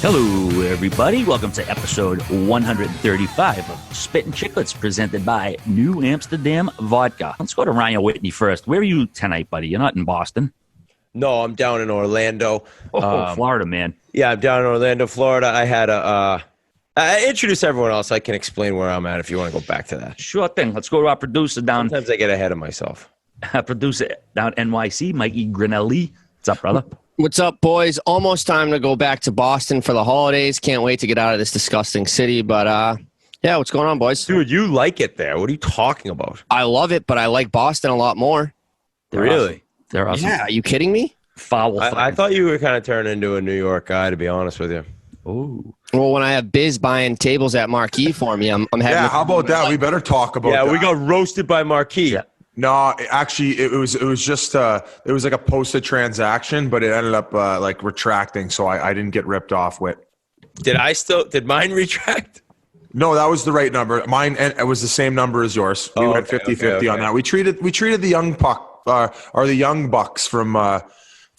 Hello, everybody. Welcome to episode 135 of Spittin Chiclets, presented by New Amsterdam Vodka. Let's go to Ryan Whitney first. Where are you tonight, buddy? You're not in Boston. No, I'm down in Orlando. Florida, man. Yeah, I'm down in Orlando, Florida. I had I introduce everyone else. I can explain where I'm at if you want to go back to that. Sure thing. Let's go to our producer down. Sometimes I get ahead of myself. Producer down NYC, Mikey Grinelli. What's up, brother? What's up, boys? Almost time to go back to Boston for the holidays. Can't wait to get out of this disgusting city. But, yeah, what's going on, boys? Dude, you like it there. What are you talking about? I love it, but I like Boston a lot more. Really? Awesome. They're awesome. Yeah, are you kidding me? Foul. I thought you were kind of turning into a New York guy, to be honest with you. Ooh. Well, when I have Biz buying tables at Marquee for me, I'm having... Yeah, how about that? We better talk about that. Yeah, we got roasted by Marquee. Yeah. No, actually, it was just it was like a posted transaction, but it ended up like retracting, so I didn't get ripped off with. Did mine retract? No, that was the right number. Mine, and it was the same number as yours. We went 50-50 on that. We treated the young puck or the young bucks from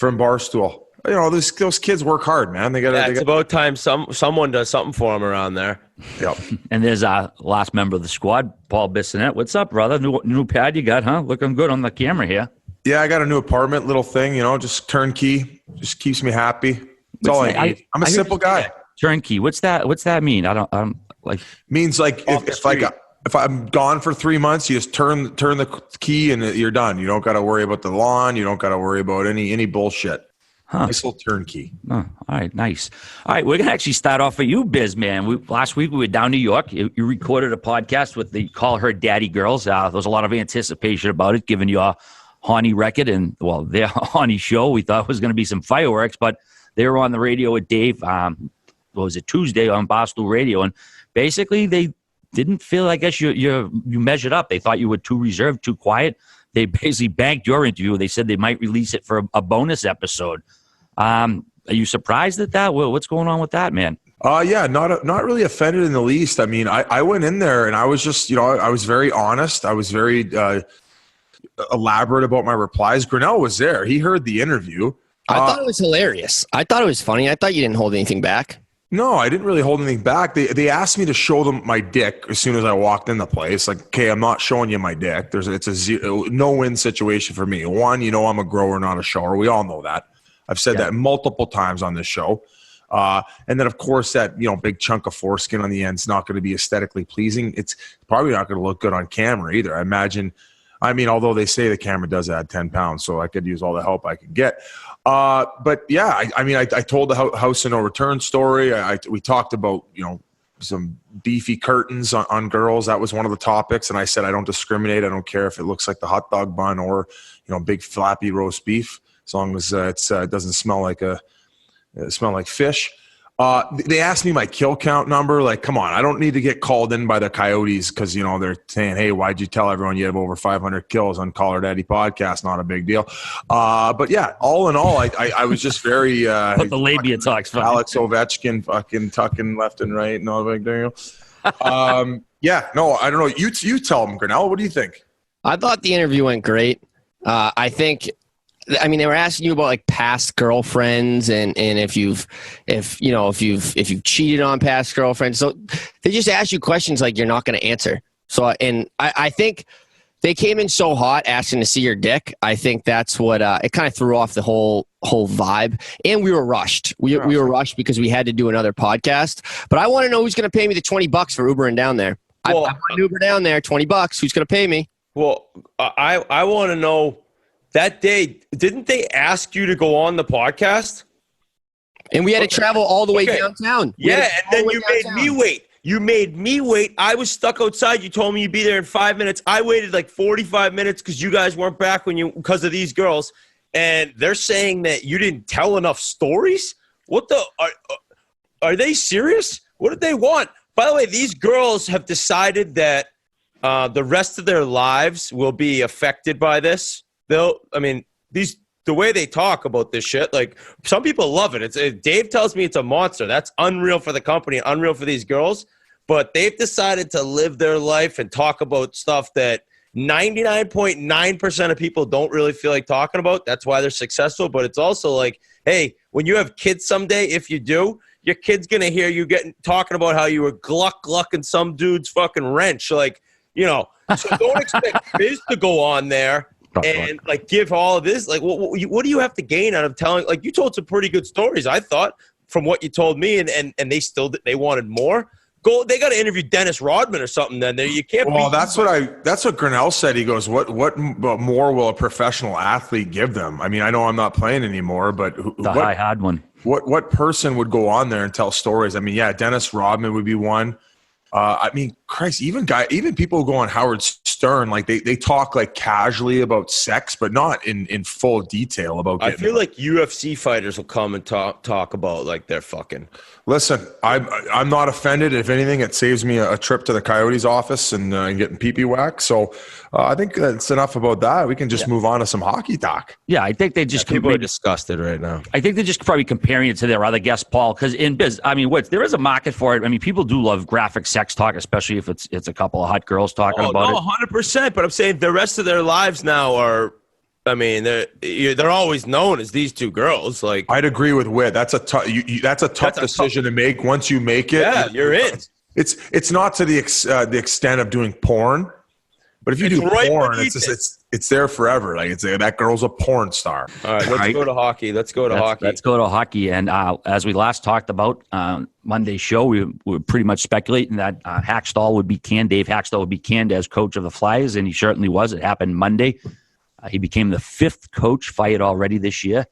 Barstool. You know, those kids work hard, man. It's about time someone does something for them around there. Yep. And there's our last member of the squad, Paul Bissonette. What's up, brother? New pad you got, huh? Looking good on the camera here. Yeah, I got a new apartment, little thing, you know, just turnkey. Just keeps me happy. That's all I need. I'm a simple guy. Turnkey. What's that mean? I don't like. Means like if I'm gone for 3 months, you just turn the key and you're done. You don't got to worry about the lawn. You don't got to worry about any bullshit. Huh. Nice little turnkey. Oh, all right, nice. All right, we're going to actually start off with you, Biz, man. Last week we were down New York. You recorded a podcast with the Call Her Daddy Girls. There was a lot of anticipation about it, given your Hawnee record and, well, their Hawnee show. We thought it was going to be some fireworks, but they were on the radio with Dave, what was it, Tuesday on Barstool Radio, and basically they didn't feel, I guess, you measured up. They thought you were too reserved, too quiet. They basically banked your interview. They said they might release it for a bonus episode. Are you surprised at that? What's going on with that, man? Yeah, not really offended in the least. I mean, I went in there and I was just, you know, I was very honest. I was very elaborate about my replies. Grinnell was there. He heard the interview. I thought it was hilarious. I thought it was funny. I thought you didn't hold anything back. No, I didn't really hold anything back. They asked me to show them my dick as soon as I walked in the place. Like, okay, I'm not showing you my dick. It's a no-win situation for me. One, you know, I'm a grower, not a shower. We all know that. I've said that multiple times on this show. And then, of course, that, you know, big chunk of foreskin on the end is not going to be aesthetically pleasing. It's probably not going to look good on camera either. I imagine. I mean, although they say the camera does add 10 pounds, so I could use all the help I could get. But yeah, I told the house and no return story. We talked about, you know, some beefy curtains on girls. That was one of the topics. And I said, I don't discriminate. I don't care if it looks like the hot dog bun or, you know, big flappy roast beef, as long as it doesn't smell like fish. They asked me my kill count number. Like, come on, I don't need to get called in by the Coyotes because, you know, they're saying, hey, why'd you tell everyone you have over 500 kills on Call Her Daddy podcast? Not a big deal. But yeah, all in all, I was just very the labia talks. Alex Ovechkin fucking tucking left and right and all that. There you go. Yeah, no, I don't know. You tell them, Grinnell. What do you think? I thought the interview went great. I think, I mean, they were asking you about like past girlfriends and if you've cheated on past girlfriends. So they just ask you questions like you're not going to answer. So, and I think they came in so hot asking to see your dick. I think that's what it kind of threw off the whole vibe. And we were rushed. We were rushed because we had to do another podcast. But I want to know who's going to pay me the $20 for Ubering down there. Well, I want an Uber down there, $20. Who's going to pay me? Well, I want to know. That day, didn't they ask you to go on the podcast? And we had to travel all the way downtown. Yeah, and then you made me wait. You made me wait. I was stuck outside. You told me you'd be there in 5 minutes. I waited like 45 minutes because you guys weren't back because of these girls. And they're saying that you didn't tell enough stories? What the? Are they serious? What did they want? By the way, these girls have decided that the rest of their lives will be affected by this. The way they talk about this shit, like some people love it. Dave tells me it's a monster. That's unreal for the company, unreal for these girls. But they've decided to live their life and talk about stuff that 99.9% of people don't really feel like talking about. That's why they're successful. But it's also like, hey, when you have kids someday, if you do, your kid's going to hear you talking about how you were glucking some dude's fucking wrench. Like, you know, so don't expect Biz to go on there and like give all of this. Like, what do you have to gain out of telling? Like, you told some pretty good stories, I thought, from what you told me, and they wanted more. They got to interview Dennis Rodman or something. Then you can't. Well, that's what Grinnell said. He goes, "What more will a professional athlete give them?" I mean, I know I'm not playing anymore, but I had one. What person would go on there and tell stories? I mean, yeah, Dennis Rodman would be one. I mean, Christ, even people who go on Howard Stern, like they talk like casually about sex, but not in full detail about. I feel like UFC fighters will come and talk about like their fucking. Listen, I'm not offended. If anything, it saves me a trip to the Coyotes office and getting pee-pee whacked. So I think that's enough about that. We can just move on to some hockey talk. Yeah, I think they just people are disgusted right now. I think they're just probably comparing it to their other guest, Paul, because in biz, I mean, there is a market for it. I mean, people do love graphic sex talk, especially if it's a couple of hot girls talking about it. 100%. But I'm saying the rest of their lives now are. I mean, they're always known as these two girls. Like, I'd agree with Whit. That's a tough decision to make. Once you make it, yeah, you're in. It's not to the extent of doing porn, but if you do porn, it's there forever. Like that girl's a porn star. All right, let's go to hockey. Let's go to hockey. And as we last talked about Monday's show, we were pretty much speculating that Hackstall would be canned. Dave Hackstall would be canned as coach of the Flyers, and he certainly was. It happened Monday. He became the 5th coach fired already this year.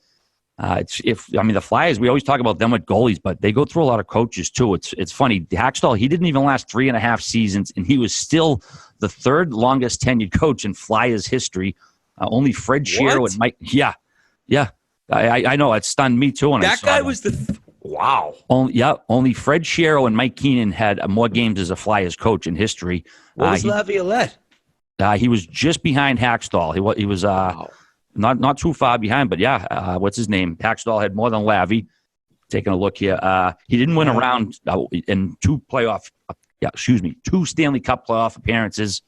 The Flyers, we always talk about them with goalies, but they go through a lot of coaches too. It's funny. Hackstall, he didn't even last 3.5 seasons, and he was still the 3rd longest tenured coach in Flyers history. Only Fred Shero and Mike. Yeah. I know it stunned me too. That guy was wow. Only Fred Shero and Mike Keenan had more games as a Flyers coach in history. What was Laviolette? He was just behind Hackstall. He was not too far behind, but what's his name? Hackstall had more than Lavy. Taking a look here, he didn't win a round in 2 Stanley Cup playoff appearances.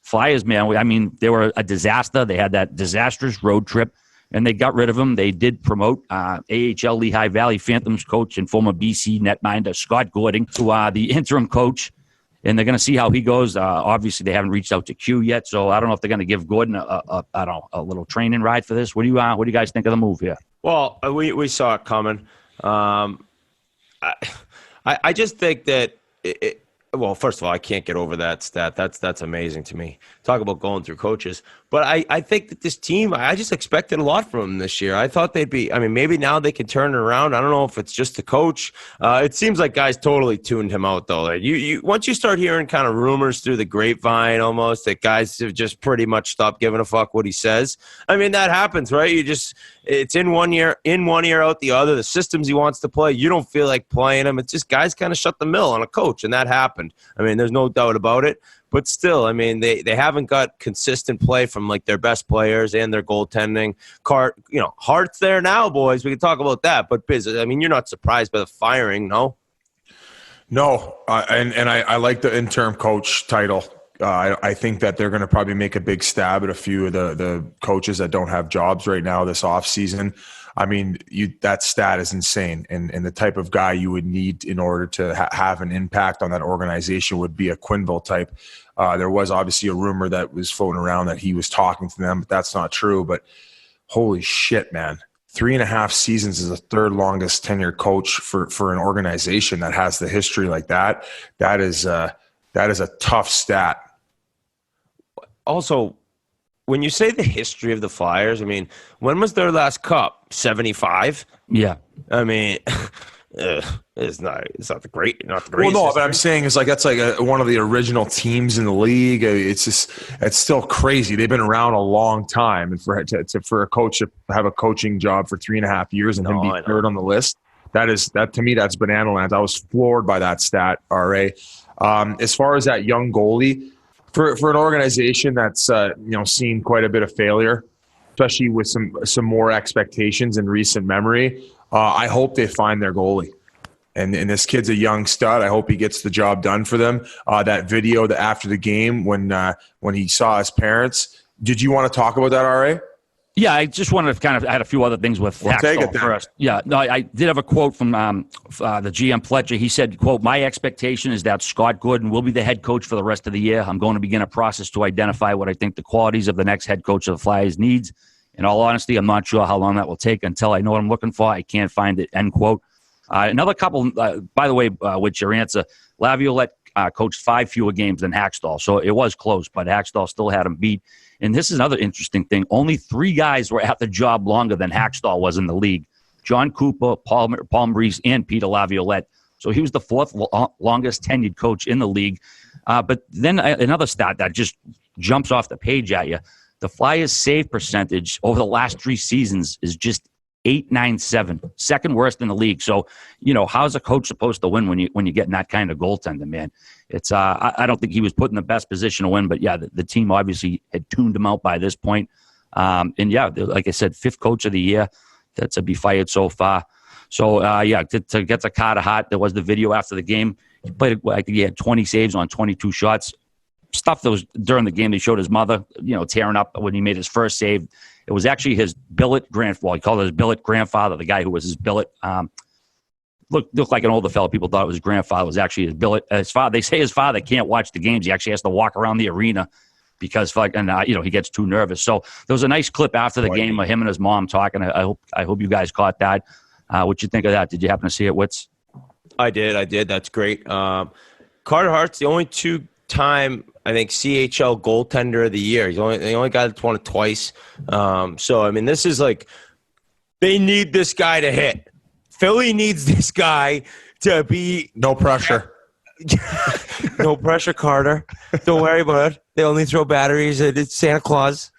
Flyers, man, I mean, they were a disaster. They had that disastrous road trip, and they got rid of him. They did promote AHL Lehigh Valley Phantoms coach and former BC netminder Scott Gordon to the interim coach. And they're going to see how he goes. Obviously, they haven't reached out to Q yet, so I don't know if they're going to give Gordon a little training ride for this. What do you guys think of the move here? Well, we saw it coming. I just think that well, first of all, I can't get over that stat. That's amazing to me. Talk about going through coaches. But I think that this team, I just expected a lot from them this year. I thought they'd be, I mean, maybe now they can turn it around. I don't know if it's just the coach. It seems like guys totally tuned him out, though. Like once you start hearing kind of rumors through the grapevine almost that guys have just pretty much stopped giving a fuck what he says. I mean, that happens, right? It's in one ear, out the other. The systems he wants to play, you don't feel like playing them. It's just guys kind of shut the mill on a coach, and that happened. I mean, there's no doubt about it. But still, I mean, they haven't got consistent play from like their best players and their goaltending. Hart's there now, boys. We can talk about that. But Biz, I mean, you're not surprised by the firing, no? No, and I like the interim coach title. I think that they're going to probably make a big stab at a few of the coaches that don't have jobs right now this offseason. I mean, that stat is insane. And the type of guy you would need in order to have an impact on that organization would be a Quenneville type. There was obviously a rumor that was floating around that he was talking to them, but that's not true. But holy shit, man. 3.5 seasons is the 3rd longest tenured coach for an organization that has the history like that. That is a tough stat. Also, when you say the history of the Flyers, I mean, when was their last cup? 75? Yeah. I mean, it's not the greatest. Well, no, but I'm saying it's like that's like one of the original teams in the league. It's still crazy. They've been around a long time, and for a coach to have a coaching job for 3.5 years and him be 3rd on the list, that to me that's banana land. I was floored by that stat. RA, as far as that young goalie. For an organization that's seen quite a bit of failure, especially with some more expectations in recent memory, I hope they find their goalie. And this kid's a young stud. I hope he gets the job done for them. That video after the game when he saw his parents. Did you want to talk about that, RA? Yeah, I just wanted to I had a few other things with Hackstall first. Yeah, no, I did have a quote from the GM Fletcher. He said, quote, "My expectation is that Scott Gordon will be the head coach for the rest of the year. I'm going to begin a process to identify what I think the qualities of the next head coach of the Flyers needs. In all honesty, I'm not sure how long that will take until I know what I'm looking for. I can't find it," end quote. Another couple, by the way, with your answer, Laviolette coached 5 fewer games than Hackstall, so it was close, but Hackstall still had him beat. And this is another interesting thing. Only 3 guys were at the job longer than Hackstall was in the league: John Cooper, Paul Maurice, and Peter Laviolette. So he was the 4th longest tenured coach in the league. But then another stat that just jumps off the page at you: the Flyers' save percentage over the last 3 seasons is just .897, second worst in the league. So, how's a coach supposed to win when you're getting that kind of goaltender, man? It's I don't think he was put in the best position to win, but yeah, the team obviously had tuned him out by this point. And yeah, like I said, 5th coach of the year to be fired so far. So to get to Carter Hart, there was the video after the game. He played, I think he had 20 saves on 22 shots. Stuff that was during the game. They showed his mother, tearing up when he made his first save. It was actually his billet grandfather. He called it his billet grandfather, the guy who was his billet. Looked like an older fellow. People thought it was his grandfather. It was actually his billet. His father. They say his father can't watch the games. He actually has to walk around the arena because he gets too nervous. So there was a nice clip after the game of him and his mom talking. I hope you guys caught that. What you think of that? Did you happen to see it, Witz? I did. That's great. Carter Hart's the only 2-time, I think, CHL goaltender of the year. He's the only guy that's won it twice. So, I mean, this is like, they need this guy to hit. Philly needs this guy to be... No pressure. No pressure, Carter. Don't worry about it. They only throw batteries at Santa Claus.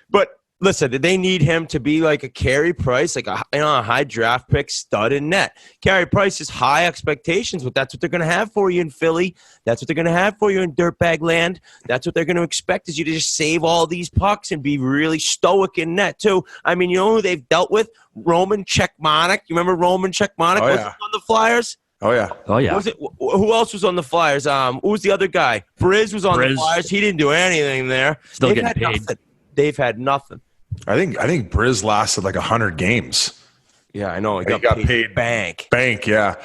But listen, they need him to be like a Carey Price, like a high draft pick stud in net. Carey Price is high expectations, but that's what they're going to have for you in Philly. That's what they're going to have for you in dirtbag land. That's what they're going to expect, is you to just save all these pucks and be really stoic in net too. I mean, you know who they've dealt with? Roman Czechmanek. You remember Roman Czechmanek? Oh, yeah. Was he on the Flyers? Oh, yeah. Oh, yeah. Who else was on the Flyers? Who was the other guy? Briz was on the Flyers. He didn't do anything there. Still getting paid. Nothing. They've had nothing. I think Briz lasted like 100 games. Yeah, I know. He got paid bank. Bank, yeah.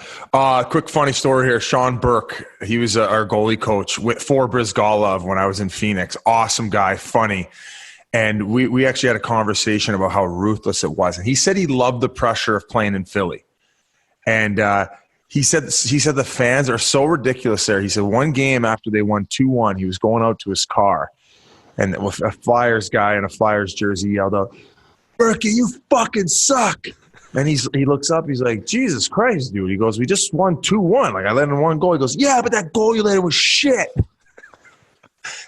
Quick funny story here. Sean Burke, he was our goalie coach for Brizgalov when I was in Phoenix. Awesome guy, funny. And we actually had a conversation about how ruthless it was. And he said he loved the pressure of playing in Philly. And he said the fans are so ridiculous there. He said one game after they won 2-1, he was going out to his car. And a Flyers guy in a Flyers jersey yelled out, "Burke, you fucking suck." And he looks up. He's like, "Jesus Christ, dude." He goes, "We just won 2-1. Like, I let in 1 goal." He goes, "Yeah, but that goal you let in was shit."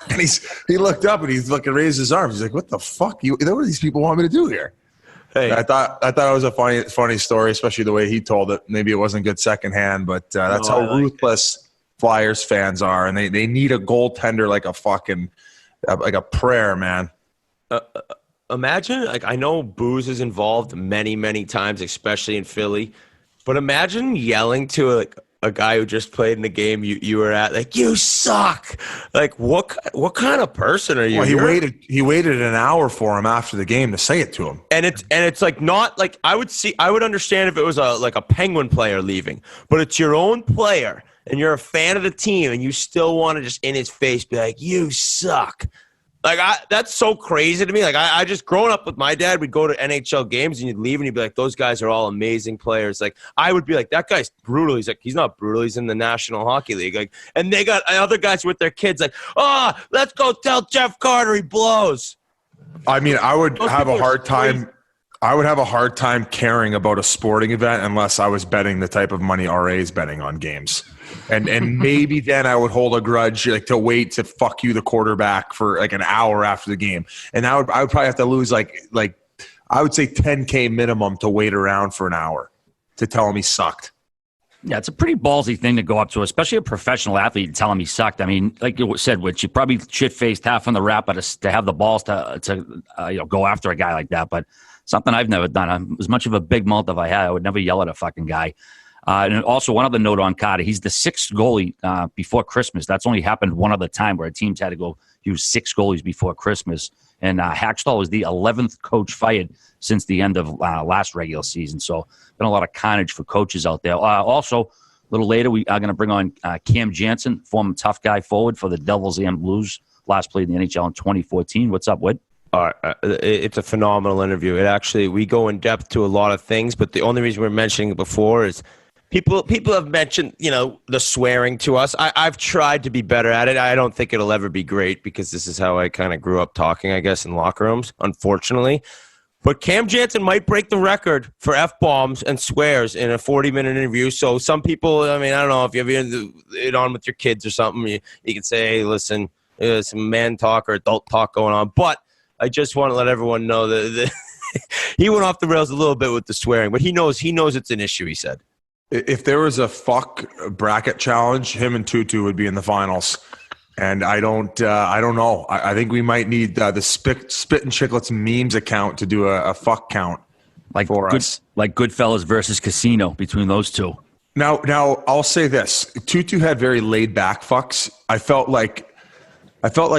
And he looked up and he's looking, raised his arms. He's like, "What the fuck? What do these people want me to do here?" Hey, I thought it was a funny story, especially the way he told it. Maybe it wasn't good secondhand, but that's how ruthless Flyers fans are, and they need a goaltender like a fucking like a prayer, man. Imagine, like, I know booze is involved many, many times, especially in Philly, but imagine yelling to a guy who just played in the game you were at, like, "You suck." Like, what kind of person are you? Well, he waited an hour for him after the game to say it to him. And it's like, not like, I would understand if it was like a Penguin player leaving, but it's your own player and you're a fan of the team and you still want to just in his face be like, "You suck." Like, that's so crazy to me. Like, I just, growing up with my dad, we'd go to NHL games and you'd leave and he'd be like, "Those guys are all amazing players." Like, I would be like, "That guy's brutal." He's like, "He's not brutal. He's in the National Hockey League." Like, and they got other guys with their kids like, "Oh, let's go tell Jeff Carter he blows." I mean, I would have a hard time. I would have a hard time caring about a sporting event unless I was betting the type of money RA is betting on games. And maybe then I would hold a grudge, like, to wait to fuck you the quarterback for like an hour after the game. And I would probably have to lose like I would say $10K minimum to wait around for an hour to tell him he sucked. Yeah, it's a pretty ballsy thing to go up to, especially a professional athlete, and tell him he sucked. I mean, like you said, Which you probably shit-faced half on the rap, but to have the balls to go after a guy like that. But something I've never done. I'm as much of a big mouth if I had, I would never yell at a fucking guy. And also one other note on Carter, he's the sixth goalie before Christmas. That's only happened one other time where a team's had to go use six goalies before Christmas. And Hackstall was the 11th coach fired since the end of last regular season. So been a lot of carnage for coaches out there. Also, a little later, we are going to bring on Cam Janssen, former tough guy forward for the Devils and Blues. Last played in the NHL in 2014. What's up, Wood? It's a phenomenal interview. We go in depth to a lot of things, but the only reason we're mentioning it before is people have mentioned, the swearing to us. I've tried to be better at it. I don't think it'll ever be great because this is how I kind of grew up talking, I guess, in locker rooms, unfortunately. But Cam Janssen might break the record for F-bombs and swears in a 40-minute interview. So some people, I don't know, if you have it on with your kids or something, you can say, hey, listen, there's some man talk or adult talk going on. But I just want to let everyone know that he went off the rails a little bit with the swearing. But he knows it's an issue, he said. If there was a fuck bracket challenge, him and Tutu would be in the finals. And I don't know. I think we might need the Spittin Chiclets memes account to do a fuck count for us. Like Goodfellas versus Casino between those two. Now I'll say this. Tutu had very laid back fucks. I felt like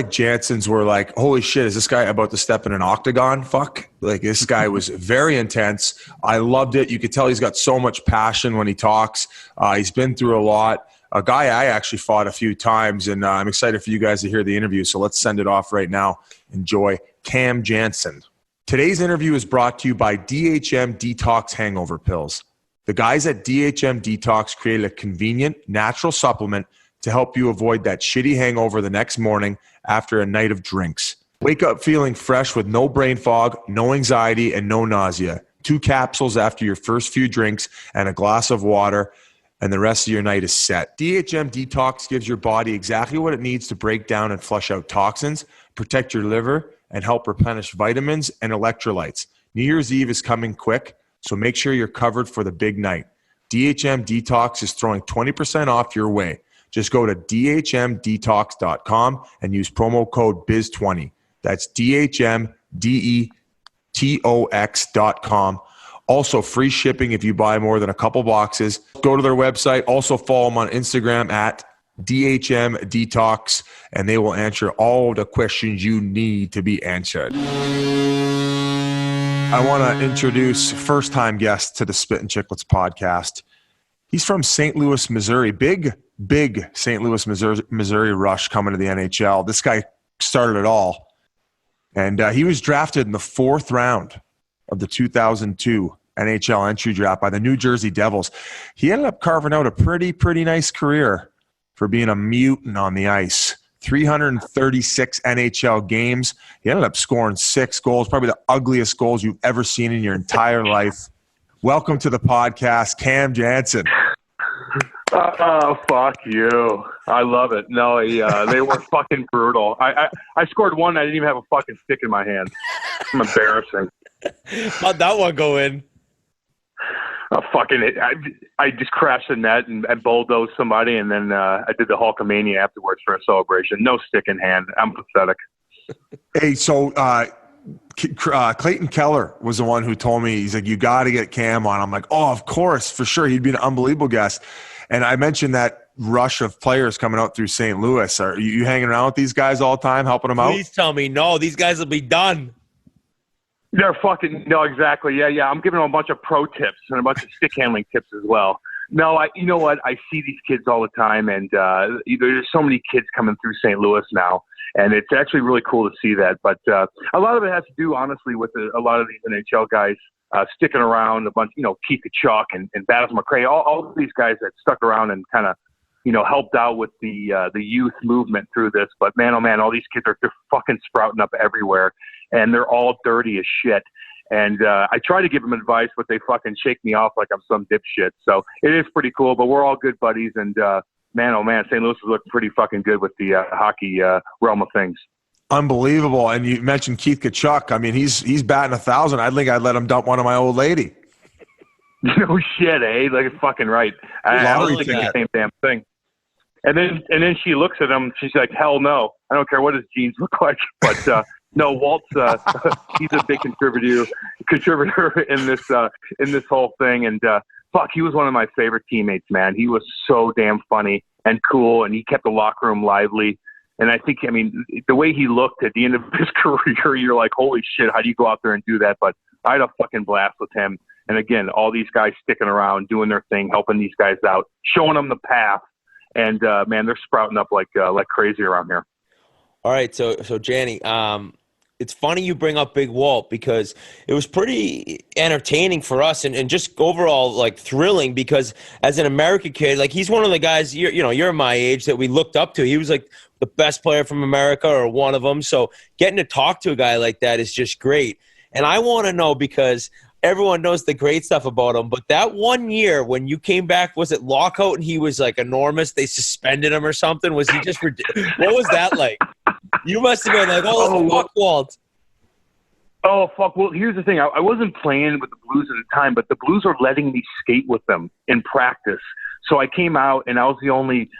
Jansen's were like, holy shit, is this guy about to step in an octagon? Fuck. Like, this guy was very intense. I loved it. You could tell he's got so much passion when he talks. He's been through a lot. A guy I actually fought a few times, and I'm excited for you guys to hear the interview, so let's send it off right now. Enjoy. Cam Janssen. Today's interview is brought to you by DHM Detox Hangover Pills. The guys at DHM Detox created a convenient, natural supplement to help you avoid that shitty hangover the next morning after a night of drinks. Wake up feeling fresh with no brain fog, no anxiety, and no nausea. 2 capsules after your first few drinks and a glass of water, and the rest of your night is set. DHM Detox gives your body exactly what it needs to break down and flush out toxins, protect your liver, and help replenish vitamins and electrolytes. New Year's Eve is coming quick, so make sure you're covered for the big night. DHM Detox is throwing 20% off your way. Just go to dhmdetox.com and use promo code BIZ20. That's dhmdetox.com. Also, free shipping if you buy more than a couple boxes. Go to their website. Also, follow them on Instagram at DHMDetox, and they will answer all the questions you need to be answered. I want to introduce first-time guest to the Spittin Chiclets podcast. He's from St. Louis, Missouri. Big St. Louis, Missouri rush coming to the NHL. This guy started it all. And he was drafted in the 4th round of the 2002 NHL entry draft by the New Jersey Devils. He ended up carving out a pretty nice career for being a mutant on the ice. 336 NHL games. He ended up scoring 6 goals, probably the ugliest goals you've ever seen in your entire life. Welcome to the podcast, Cam Janssen. Oh, fuck you. I love it. No, they were fucking brutal. I scored one. I didn't even have a fucking stick in my hand. I'm embarrassing. How'd that one go in? I just crashed the net and bulldozed somebody, and then I did the Hulkamania afterwards for a celebration. No stick in hand. I'm pathetic. Hey, so Clayton Keller was the one who told me, he's like, you got to get Cam on. I'm like, oh, of course, for sure. He'd be an unbelievable guest. And I mentioned that rush of players coming out through St. Louis. Are you hanging around with these guys all the time, helping them out? Please tell me, no, these guys will be done. They're fucking, no, exactly. Yeah. I'm giving them a bunch of pro tips and a bunch of stick handling tips as well. No, you know what? I see these kids all the time, and there's so many kids coming through St. Louis now, and it's actually really cool to see that. But a lot of it has to do, honestly, with a lot of these NHL guys sticking around, a bunch, Keith Kachuk and Battles McRae, all of these guys that stuck around and kind of, helped out with the youth movement through this. But man, oh man, all these kids they're fucking sprouting up everywhere, and they're all dirty as shit. And I try to give them advice, but they fucking shake me off like I'm some dipshit. So it is pretty cool, but we're all good buddies. And man, oh man, St. Louis is looking pretty fucking good with the hockey realm of things. Unbelievable. And you mentioned Keith Kachuk. I mean, he's batting 1,000. I think I'd let him dump one of my old lady. No shit, eh? Like, fucking right. I was thinking the same damn thing. And then she looks at him. She's like, hell no. I don't care what his jeans look like. But no, Walt's he's a big contributor in this whole thing. And fuck, he was one of my favorite teammates, man. He was so damn funny and cool, and he kept the locker room lively. And I think, I mean, the way he looked at the end of his career, you're like, holy shit, how do you go out there and do that? But I had a fucking blast with him. And again, all these guys sticking around, doing their thing, helping these guys out, showing them the path. And man, they're sprouting up like crazy around here. All right, so Janny, it's funny you bring up Big Walt because it was pretty entertaining for us and just overall like thrilling because as an American kid, like he's one of the guys you're my age that we looked up to. He was like the best player from America or one of them. So getting to talk to a guy like that is just great. And I want to know because everyone knows the great stuff about him, but that 1 year when you came back, was it lockout and he was like enormous? They suspended him or something? Was he just ridiculous? What was that like? You must have been like, fuck Walt. Oh, fuck. Well, here's the thing. I wasn't playing with the Blues at the time, but the Blues were letting me skate with them in practice. So I came out, and I was the only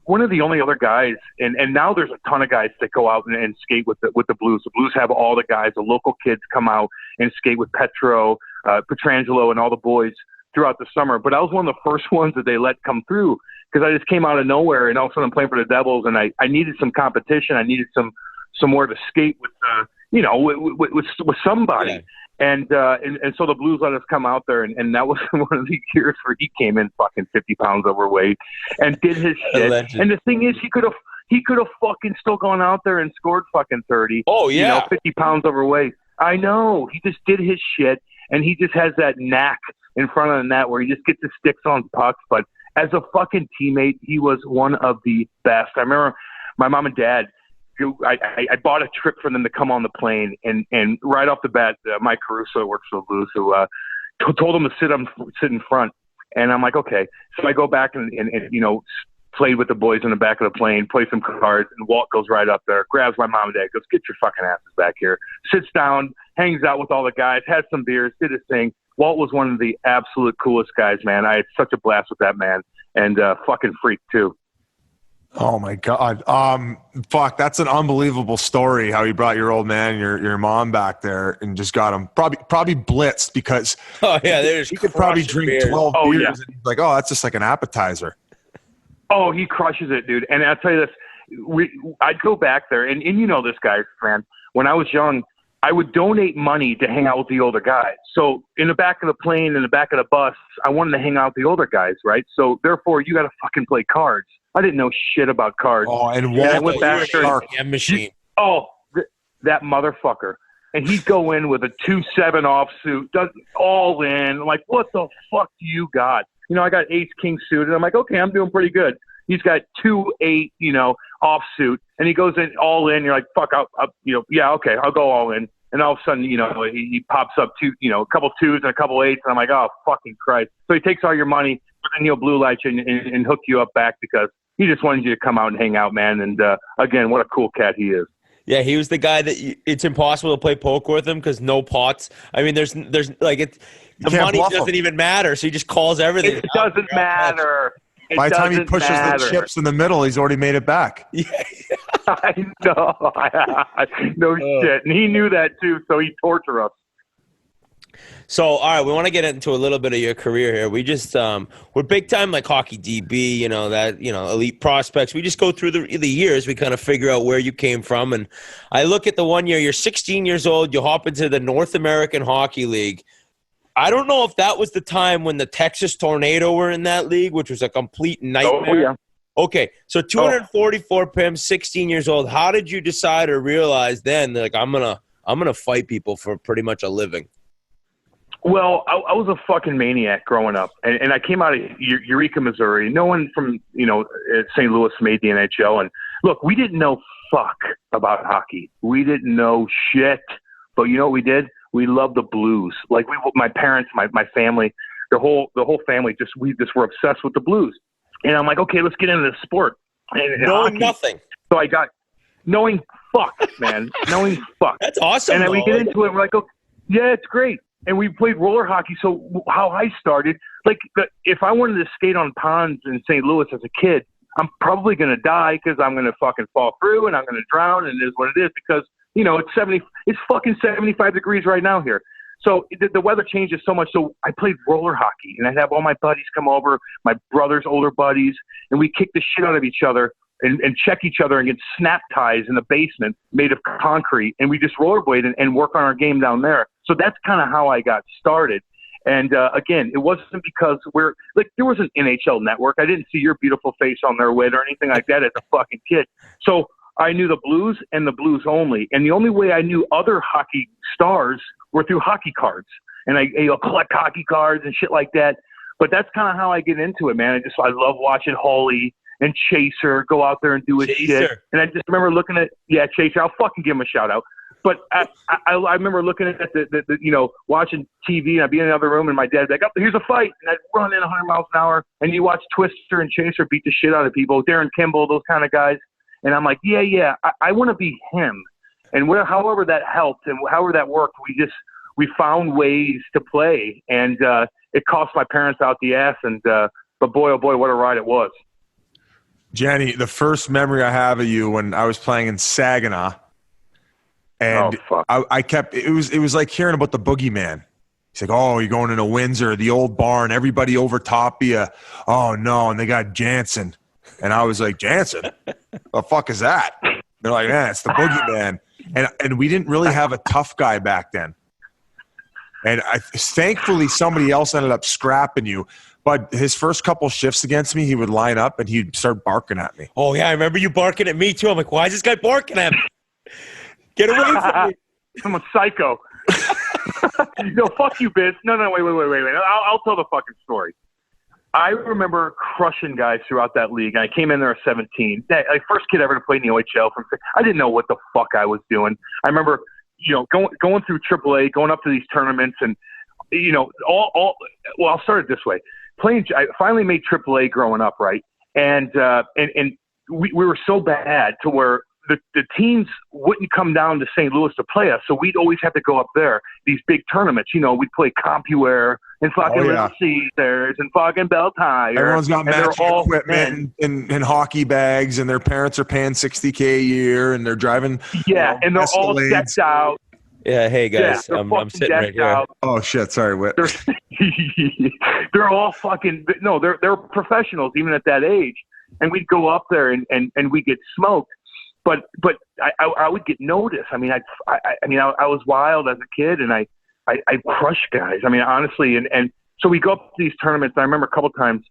one of the only other guys. And now there's a ton of guys that go out and skate with the Blues. The Blues have all the guys. The local kids come out and skate with Petro, Petrangelo, and all the boys throughout the summer. But I was one of the first ones that they let come through because I just came out of nowhere, and all of a sudden I'm playing for the Devils, and I needed some competition. I needed somewhere to skate with, with somebody. Yeah. And so the Blues let us come out there, and that was one of the years where he came in fucking 50 pounds overweight and did his shit. And the thing is, he could have fucking still gone out there and scored fucking 30. Oh, yeah. 50 pounds overweight. I know. He just did his shit, and he just has that knack in front of the net where he just gets his sticks on pucks. But as a fucking teammate, he was one of the best. I remember my mom and dad, I bought a trip for them to come on the plane, and right off the bat, Mike Caruso works for the Blues, who told them to sit in front, and I'm like, okay. So I go back and played with the boys in the back of the plane, play some cards, and Walt goes right up there, grabs my mom and dad, goes, get your fucking asses back here, sits down, hangs out with all the guys, had some beers, did his thing. Walt was one of the absolute coolest guys, man. I had such a blast with that man, and fucking freak too. Oh my God. Fuck, that's an unbelievable story. How you brought your old man and your mom back there and just got him probably blitzed because he could probably drink 12 beers. Yeah. And he's like, oh, that's just like an appetizer. Oh, he crushes it, dude. And I'll tell you this, I'd go back there and you know this guy, man. When I was young, I would donate money to hang out with the older guys. So in the back of the plane, in the back of the bus, I wanted to hang out with the older guys, right? So therefore, you got to fucking play cards. I didn't know shit about cards. Oh, and Walt, I went back there. Machine. Oh, that motherfucker. And he'd go in with a 2-7 offsuit, does all in. I'm like, what the fuck do you got? I got ace-king suited. I'm like, okay, I'm doing pretty good. He's got 2-8, offsuit, and he goes in all in. You're like, fuck, yeah, okay, I'll go all in. And all of a sudden, he pops up a couple 2s and a couple 8s, and I'm like, oh, fucking Christ. So he takes all your money, but then he'll blue light you and hook you up back because he just wanted you to come out and hang out, man. And again, what a cool cat he is. Yeah, he was the guy that it's impossible to play poker with him because no pots. I mean, there's like the money doesn't even matter, so he just calls everything. It doesn't matter. By the time he pushes the chips in the middle, he's already made it back. Yeah. I know. No shit. And he knew that too, so he tortured us. So, all right, we want to get into a little bit of your career here. We just we're big time like hockey DB, elite prospects. We just go through the years. We kind of figure out where you came from. And I look at the 1 year, you're 16 years old, you hop into the North American Hockey League. I don't know if that was the time when the Texas Tornado were in that league, which was a complete nightmare. Oh, yeah. Okay, so 244 PIM, 16 years old. How did you decide or realize then, like, I'm gonna fight people for pretty much a living? Well, I was a fucking maniac growing up, and I came out of Eureka, Missouri. No one from St. Louis made the NHL, and look, we didn't know fuck about hockey. We didn't know shit, but you know what we did? We loved the Blues. Like my parents, my family, the whole family we were obsessed with the Blues. And I'm like, okay, let's get into the sport. And knowing nothing. So I got knowing fuck, man, knowing fuck. That's awesome. And then we get into it. We're like, oh, yeah, it's great. And we played roller hockey. So how I started, like, if I wanted to skate on ponds in St. Louis as a kid, I'm probably going to die because I'm going to fucking fall through and I'm going to drown. And it is what it is because, it's fucking 75 degrees right now here. So the weather changes so much. So I played roller hockey, and I'd have all my buddies come over, my brother's older buddies, and we kick the shit out of each other and check each other and get snap ties in the basement made of concrete. And we just rollerblade and work on our game down there. So that's kind of how I got started. And again, it wasn't because there was an NHL network. I didn't see your beautiful face on their wit or anything like that as a fucking kid. So I knew the Blues and the Blues only. And the only way I knew other hockey stars were through hockey cards. And I collect hockey cards and shit like that. But that's kind of how I get into it, man. I love watching Holy and Chaser go out there and do his shit. And I just remember looking at, Chaser. I'll fucking give him a shout out. But I remember looking at the watching TV, and I'd be in another room, and my dad'd be like, "Oh, here's a fight," and I'd run in 100 miles an hour, and you watch Twister and Chaser beat the shit out of people, Darren Kimball, those kind of guys, and I'm like, I want to be him, and however that helped and however that worked, we found ways to play, and it cost my parents out the ass, and but boy, oh boy, what a ride it was. Jenny, the first memory I have of you when I was playing in Saginaw. And I kept it was like hearing about the boogeyman. He's like, "Oh, you're going into Windsor, the old barn, everybody over top of you. Oh no, and they got Jansen." And I was like, "Jansen? The fuck is that?" They're like, "Man, it's the boogeyman." And we didn't really have a tough guy back then. And thankfully somebody else ended up scrapping you. But his first couple shifts against me, he would line up and he'd start barking at me. Oh yeah, I remember you barking at me too. I'm like, why is this guy barking at me? Get away from me. I'm a psycho. No, fuck you, Biz. No, wait. I'll tell the fucking story. I remember crushing guys throughout that league. I came in there at 17. First kid ever to play in the OHL. I didn't know what the fuck I was doing. I remember, going through AAA, going up to these tournaments, and well, I'll start it this way. I finally made AAA growing up, right? And we were so bad to where the teams wouldn't come down to St. Louis to play us, so we'd always have to go up there, these big tournaments. We'd play CompuWare and fucking Little Caesars and fucking Bell Tire. Everyone's got matching equipment and hockey bags, and their parents are paying $60K a year, and they're driving. Yeah, and they're all decked out. Yeah, hey guys, I'm sitting right here. Out. Oh shit, sorry, Whit. They're all fucking they're professionals even at that age, and we'd go up there and we'd get smoked. But I would get noticed. I was wild as a kid, and I crushed guys. Honestly, and so we go up to these tournaments. And I remember a couple times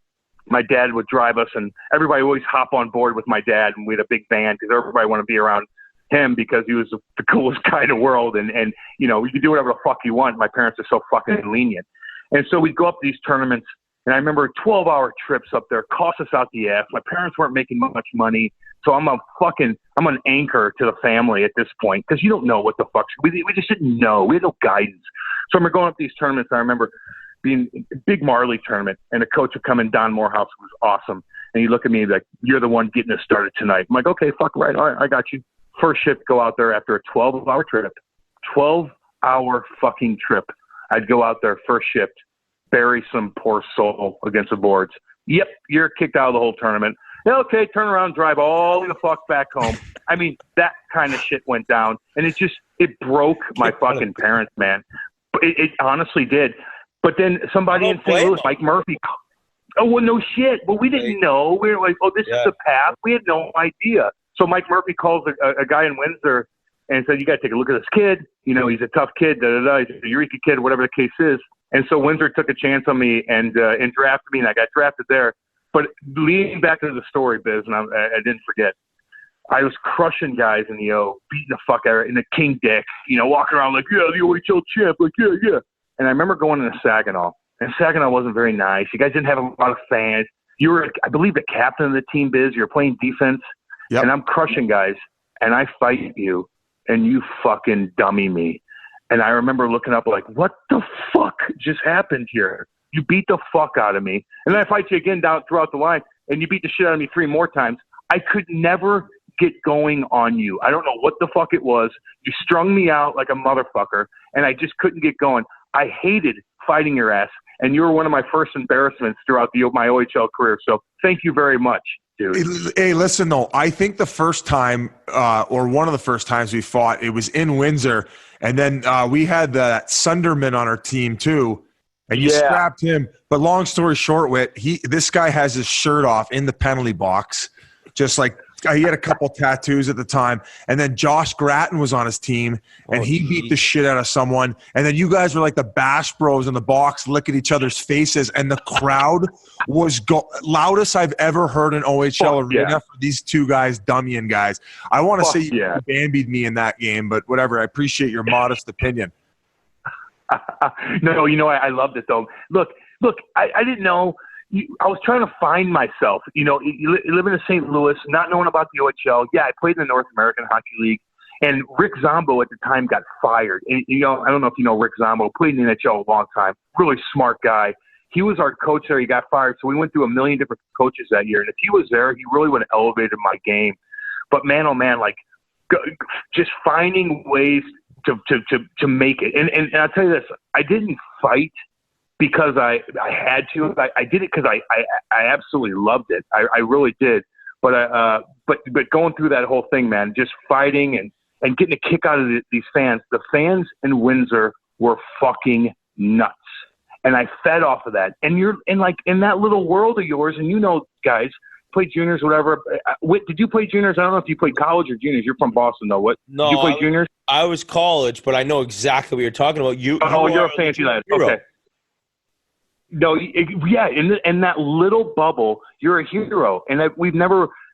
my dad would drive us, and everybody would always hop on board with my dad, and we had a big band because everybody wanted to be around him because he was the coolest guy in the world, and you can do whatever the fuck you want. My parents are so fucking lenient, and so we'd go up to these tournaments. And I remember 12-hour trips up there cost us out the ass. My parents weren't making much money. So I'm an anchor to the family at this point because you don't know what the fuck. We just didn't know. We had no guidance. So I'm going up these tournaments. I remember being a big Marley tournament, and the coach would come in, Don Morehouse, was awesome. And he'd look at me and be like, "You're the one getting us started tonight." I'm like, "Okay, fuck right. All right, I got you." First shift, go out there after a 12-hour trip. 12-hour fucking trip. I'd go out there first shift, bury some poor soul against the boards. Yep, you're kicked out of the whole tournament. Okay, turn around, drive all the fuck back home. That kind of shit went down, and it broke my fucking parents, man. It honestly did. But then somebody in St. Louis, Mike Murphy, oh, well, no shit. Well, we didn't know. We were like, oh, this is the path. We had no idea. So Mike Murphy calls a guy in Windsor and said, "You got to take a look at this kid. He's a tough kid, he's a Eureka kid, whatever the case is." And so Windsor took a chance on me and drafted me, and I got drafted there. But leading back to the story, Biz, and I didn't forget, I was crushing guys in the O, beating the fuck out of it, in the King Dick, walking around like, "Yeah, the OHL champ," like, yeah. And I remember going into Saginaw, and Saginaw wasn't very nice. You guys didn't have a lot of fans. You were, I believe, the captain of the team, Biz. You're playing defense, and I'm crushing guys, and I fight you, and you fucking dummy me. And I remember looking up like, what the fuck just happened here? You beat the fuck out of me. And then I fight you again down throughout the line, and you beat the shit out of me 3 more times. I could never get going on you. I don't know what the fuck it was. You strung me out like a motherfucker, and I just couldn't get going. I hated fighting your ass, and you were one of my first embarrassments throughout my OHL career. So thank you very much, dude. Hey, listen, though. I think the first time or one of the first times we fought, it was in Windsor, And then we had that Sunderman on our team too, and you scrapped him. But long story short, this guy has his shirt off in the penalty box, just like he had a couple tattoos at the time. And then Josh Gratton was on his team, and he beat the shit out of someone. And then you guys were like the Bash Bros in the box, licking each other's faces, and the crowd was loudest I've ever heard in OHL arena for these two guys, Dummian guys. I want to say you bambied me in that game, but whatever. I appreciate your modest opinion. No, I loved it though. Look, I didn't know. I was trying to find myself, living in St. Louis, not knowing about the OHL. Yeah, I played in the North American Hockey League, and Rick Zombo at the time got fired. And, I don't know if you know Rick Zombo, played in the NHL a long time, really smart guy. He was our coach there. He got fired, so we went through a million different coaches that year. And if he was there, he really would have elevated my game. But man, oh man, just finding ways to make it. And I'll tell you this, I didn't fight because I had to. I did it because I absolutely loved it. I really did. But going through that whole thing, man, just fighting and getting a kick out of these fans. The fans in Windsor were fucking nuts, and I fed off of that. And you're in that little world of yours, and guys play juniors, whatever. Did you play juniors? I don't know if you played college or juniors. You're from Boston, though. No, did you play juniors? I was college, but I know exactly what you're talking about. You're a fancy lad. Okay. No, in that little bubble, you're a hero. And that was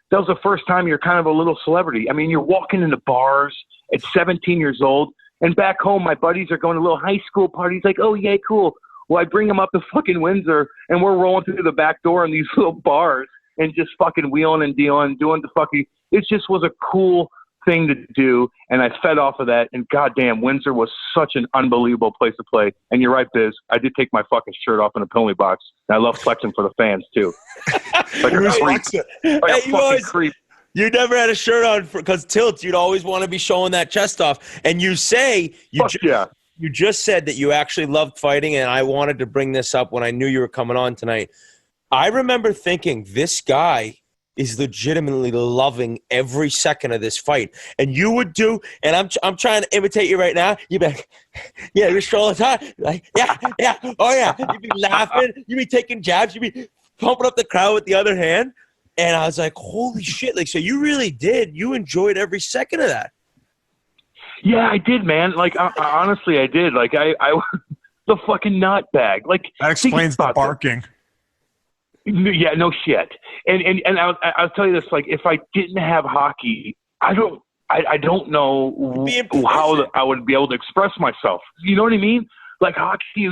the first time you're kind of a little celebrity. I mean, you're walking into bars at 17 years old, and back home, my buddies are going to little high school parties like, oh, yeah, cool. Well, I bring them up to fucking Windsor, and we're rolling through the back door in these little bars and just fucking wheeling and dealing, doing the fucking – it just was a cool thing to do, and I fed off of that, and goddamn, Windsor was such an unbelievable place to play. And you're right, Biz, I did take my fucking shirt off in a penalty box, and I love flexing for the fans too. Creep. You never had a shirt on because tilts. You'd always want to be showing that chest off, and you say you just said that you actually loved fighting, and I wanted to bring this up when I knew you were coming on tonight. I remember thinking this guy is legitimately loving every second of this fight. And you would do, and I'm trying to imitate you right now. You'd be like, yeah, you're strolling time. Like, yeah, oh yeah. You'd be laughing. You'd be taking jabs. You'd be pumping up the crowd with the other hand. And I was like, holy shit. So you really did. You enjoyed every second of that. Yeah, I did, man. Honestly, I did. I the fucking nut bag. That explains the barking. Yeah, no shit. And I'll tell you this: if I didn't have hockey, I don't know how I would be able to express myself. You know what I mean? Hockey,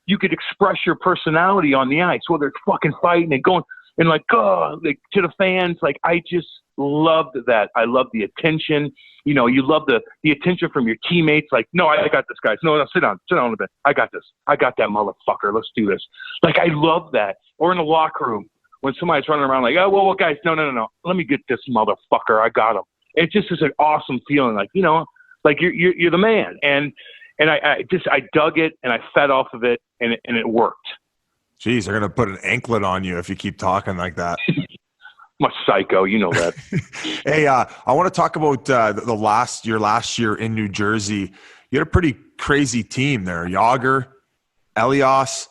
you could express your personality on the ice, whether it's fucking fighting and going and to the fans. I just loved that. I loved the attention. You love the attention from your teammates. No, I got this, guys. No, sit down a bit. I got this. I got that motherfucker. Let's do this. I love that. Or in the locker room when somebody's running around oh, well, guys, no. Let me get this motherfucker. I got him. It just is an awesome feeling. You're the man. And I dug it and I fed off of it and it worked. Jeez, they're going to put an anklet on you if you keep talking like that. I'm a psycho, you know that. Hey, I want to talk about your last year in New Jersey. You had a pretty crazy team there. Yager, Elias,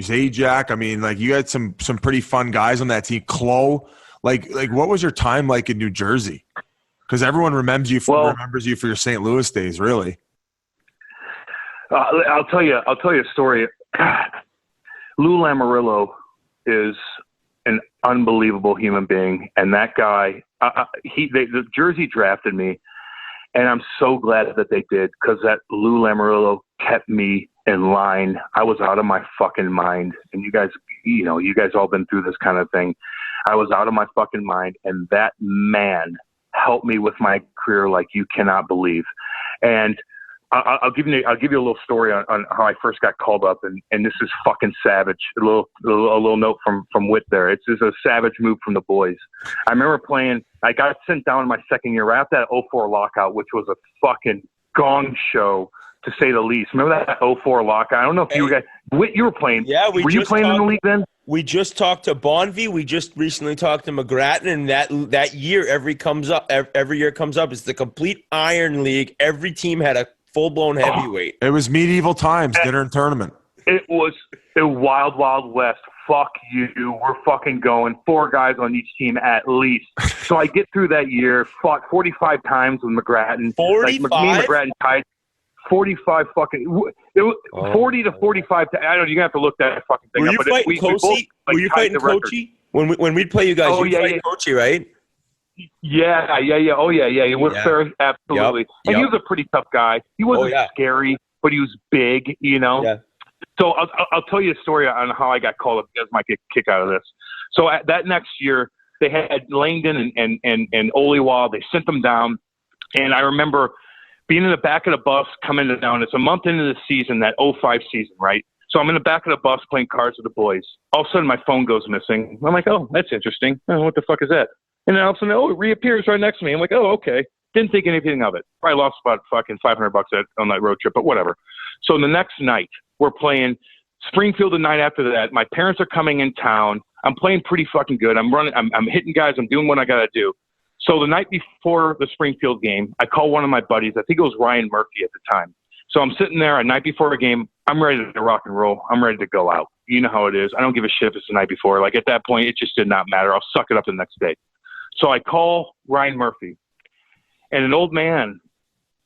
Zajac. I mean, you had some pretty fun guys on that team. Chloe, what was your time like in New Jersey? Because everyone remembers you for your St. Louis days, really. I'll tell you a story. Lou Lamoriello is an unbelievable human being, and that guy, the Jersey drafted me, and I'm so glad that they did because that Lou Lamoriello kept me in line. I was out of my fucking mind, and you guys all been through this kind of thing. I was out of my fucking mind, and that man helped me with my career like you cannot believe. And I'll give you a little story on how I first got called up, and this is fucking savage. A little note from Whit there. It's just a savage move from the boys. I remember playing. I got sent down in my second year right after that 2004 lockout, which was a fucking gong show to say the least. Remember that 2004 lockout? I don't know if you guys. Whit, you were playing. Yeah, were you playing in the league then? We just talked to Bonvie. We just recently talked to McGrattan, and that year every year comes up. It's the complete Iron League. Every team had a full-blown heavyweight. It was medieval times, dinner and tournament. It was a wild, wild west. Fuck you. We're fucking going. 4 guys on each team at least. So I get through that year, fought 45 times with McGrattan. 45? Like, me and McGrattan tied 45 fucking – 40 to 45 – I don't know. You're going to have to look that fucking thing up. Were you fighting Coachy? When we'd play you guys, you'd fight Coachy, right? Yeah. Oh, yeah. With Ferris, absolutely. Yep. And he was a pretty tough guy. He wasn't scary, but he was big, you know? Yeah. So I'll tell you a story on how I got called up. You guys might get a kick out of this. So that next year, they had Langdon and Oliwa. They sent them down. And I remember being in the back of the bus coming down. It's a month into the season, that 05 season, right? So I'm in the back of the bus playing cards with the boys. All of a sudden, my phone goes missing. I'm like, oh, that's interesting. Oh, what the fuck is that? And then all of a sudden, it reappears right next to me. I'm like, oh, okay. Didn't think anything of it. Probably lost about fucking $500 on that road trip, but whatever. So the next night, we're playing Springfield the night after that. My parents are coming in town. I'm playing pretty fucking good. I'm running. I'm hitting guys. I'm doing what I got to do. So the night before the Springfield game, I call one of my buddies. I think it was Ryan Murphy at the time. So I'm sitting there a night before a game. I'm ready to rock and roll. I'm ready to go out. You know how it is. I don't give a shit if it's the night before. Like at that point, it just did not matter. I'll suck it up the next day. So I call Ryan Murphy, and an old man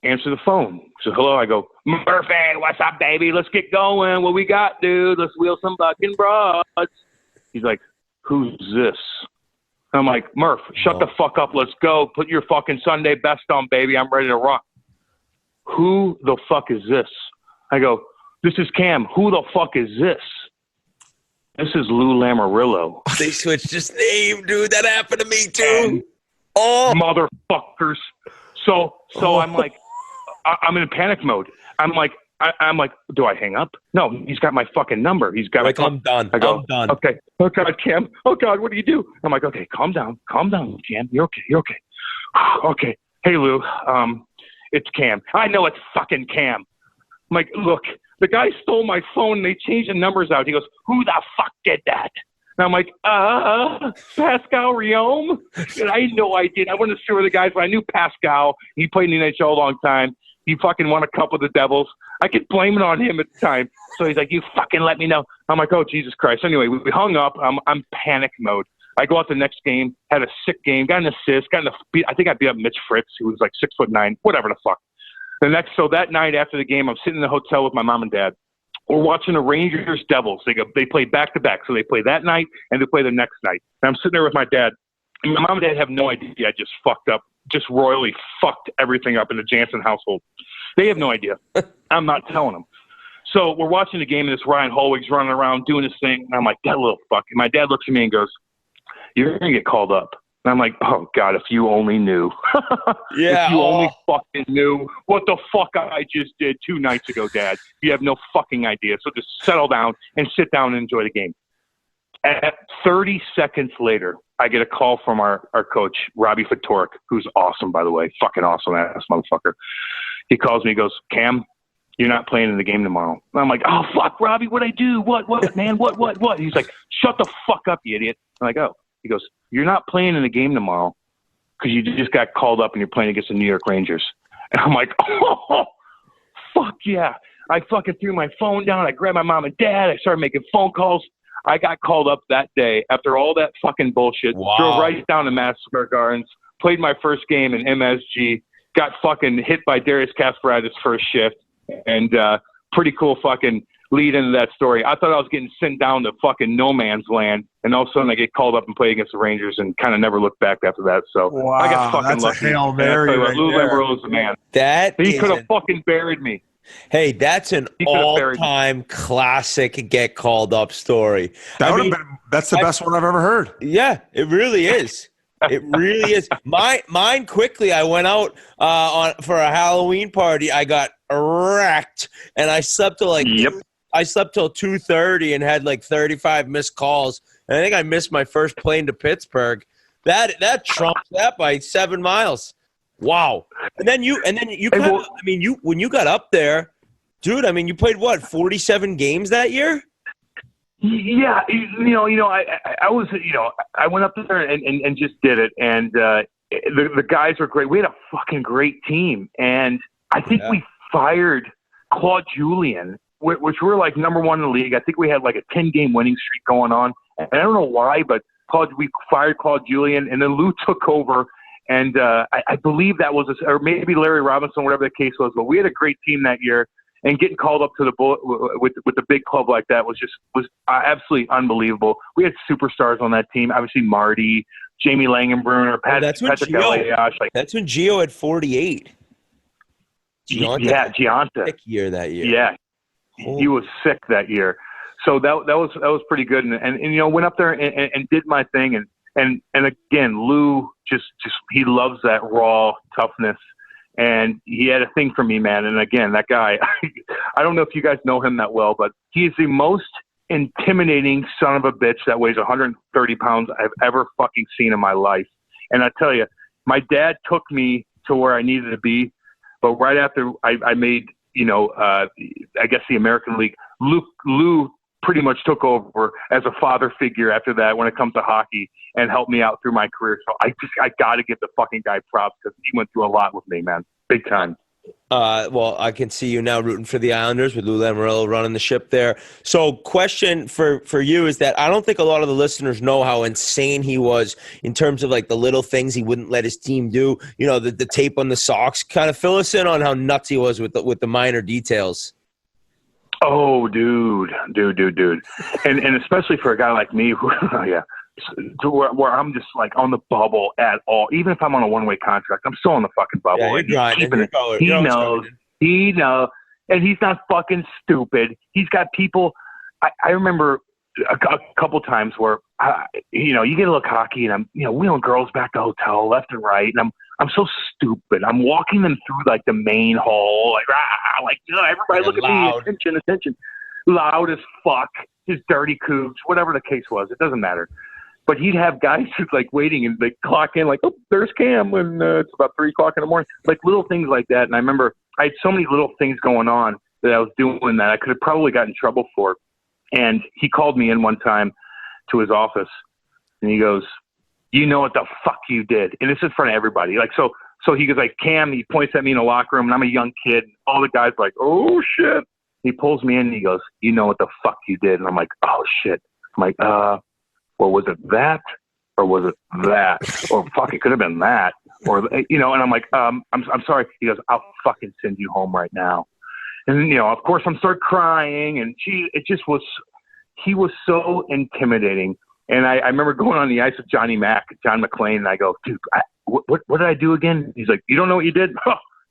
answer the phone. So hello, I go, Murphy, what's up, baby? Let's get going. What we got, dude? Let's wheel some fucking broads. He's like, who's this? I'm like, Murph, shut the fuck up. Let's go. Put your fucking Sunday best on, baby. I'm ready to rock. Who the fuck is this? I go, this is Cam. Who the fuck is this? This is Lou Lamarillo. They switched his name, dude. That happened to me too. And motherfuckers. So I'm like, I'm in panic mode. I'm like, do I hang up? No, he's got my fucking number. He's got like, I'm done. I go, I'm done. Okay. Oh God, Cam. Oh God, what do you do? I'm like, okay, calm down, Cam. You're okay. Okay. Hey, Lou. It's Cam. I know it's fucking Cam. I'm like, look, the guy stole my phone and they changed the numbers out. He goes, who the fuck did that? And I'm like, Pascal Riome? And I know I did. I wasn't sure of the guys, but I knew Pascal. He played in the NHL a long time. He fucking won a cup with the Devils. I could blame it on him at the time. So he's like, you fucking let me know. I'm like, oh, Jesus Christ. Anyway, we hung up. I'm panic mode. I go out the next game, had a sick game, got an assist, I think I beat up Mitch Fritz, who was like 6'9", whatever the fuck. So that night after the game, I'm sitting in the hotel with my mom and dad. We're watching the Rangers Devils. They play back to back. So they play that night and they play the next night. And I'm sitting there with my dad. And my mom and dad have no idea I just fucked up, just royally fucked everything up in the Jansen household. They have no idea. I'm not telling them. So we're watching the game and this Ryan Holwig's running around doing his thing. And I'm like, that little fuck. And my dad looks at me and goes, you're going to get called up. And I'm like, oh, God, if you only knew. Yeah. If you only fucking knew what the fuck I just did 2 nights ago, Dad. You have no fucking idea. So just settle down and sit down and enjoy the game. At 30 seconds later, I get a call from our coach, Robbie Fatorik, who's awesome, by the way. Fucking awesome ass motherfucker. He calls me, he goes, Cam, you're not playing in the game tomorrow. And I'm like, oh, fuck, Robbie, what'd I do? What, man? What? He's like, shut the fuck up, you idiot. I'm like, oh. He goes, you're not playing in the game tomorrow because you just got called up and you're playing against the New York Rangers. And I'm like, oh, fuck yeah. I fucking threw my phone down. I grabbed my mom and dad. I started making phone calls. I got called up that day after all that fucking bullshit. Wow. Drove right down to Madison Square Gardens, played my first game in MSG, got fucking hit by Darius Kasparov first shift, and pretty cool fucking lead into that story. I thought I was getting sent down to fucking no man's land, and all of a sudden I get called up and play against the Rangers and kind of never looked back after that. So wow, I got fucking that's lucky. A Hail Mary right Lou there. Lamoriello's the man. He could have fucking buried me. Hey, that's an all-time classic get called up story. That's the best one I've ever heard. Yeah, it really is. It really is. Mine quickly. I went out for a Halloween party. I got wrecked, and I slept till I slept till 2:30 and had like 35 missed calls. And I think I missed my first plane to Pittsburgh. That trumps that by 7 miles. Wow. And then you when you got up there, dude, I mean, you played what, 47 games that year? Yeah, I was, I went up there and just did it, and the guys were great. We had a fucking great team, and I think we fired Claude Julien, which we're like number one in the league. I think we had like a 10-game winning streak going on. And I don't know why, but we fired Claude Julien, and then Lou took over. And I believe that was, or maybe Larry Robinson, whatever the case was. But we had a great team that year, and getting called up to the Bullet with the big club like that was absolutely unbelievable. We had superstars on that team. Obviously, Marty, Jamie Langenbrunner, Patrick Elias. That's when Gio had 48. Jansen. Sick year that year. Yeah, he was sick that year. So that was pretty good, and went up there and did my thing, and again, Lou just he loves that raw toughness, and he had a thing for me, man. And again, that guy, I don't know if you guys know him that well, but he is the most intimidating son of a bitch that weighs 130 pounds I've ever fucking seen in my life. And I tell you, my dad took me to where I needed to be, but right after I made, I guess the American League, Lou pretty much took over as a father figure after that when it comes to hockey and helped me out through my career. So I got to give the fucking guy props because he went through a lot with me, man. Big time. Well, I can see you now rooting for the Islanders with Lou Lamoriello running the ship there. So question for you is that I don't think a lot of the listeners know how insane he was in terms of like the little things he wouldn't let his team do. The tape on the socks. Kind of fill us in on how nuts he was with the minor details. Oh, dude. And especially for a guy like me who, where I'm just like on the bubble at all. Even if I'm on a one-way contract, I'm still on the fucking bubble. Yeah, you're grinding. He knows. And he's not fucking stupid. He's got people. I remember a couple times where, you get a little cocky and I'm, wheeling girls back to the hotel left and right. And I'm so stupid. I'm walking them through like the main hall, everybody look at me, attention, loud as fuck, just dirty coops, whatever the case was. It doesn't matter. But he'd have guys who's like waiting and they clock in like, oh, there's Cam when it's about 3 o'clock in the morning, like little things like that. And I remember I had so many little things going on that I was doing that I could have probably gotten in trouble for. And he called me in one time to his office and he goes, you know what the fuck you did? And this is in front of everybody. Like, so he goes like, Cam, he points at me in the locker room and I'm a young kid. All the guys are like, oh shit. He pulls me in and he goes, you know what the fuck you did? And I'm like, oh shit. I'm like, well, was it that or was it that? Or fuck, it could have been that. Or, and I'm like, I'm sorry. He goes, I'll fucking send you home right now. And, of course I'm start crying and it just was, he was so intimidating. And I remember going on the ice with John McClain, and I go, dude, what did I do again? He's like, you don't know what you did?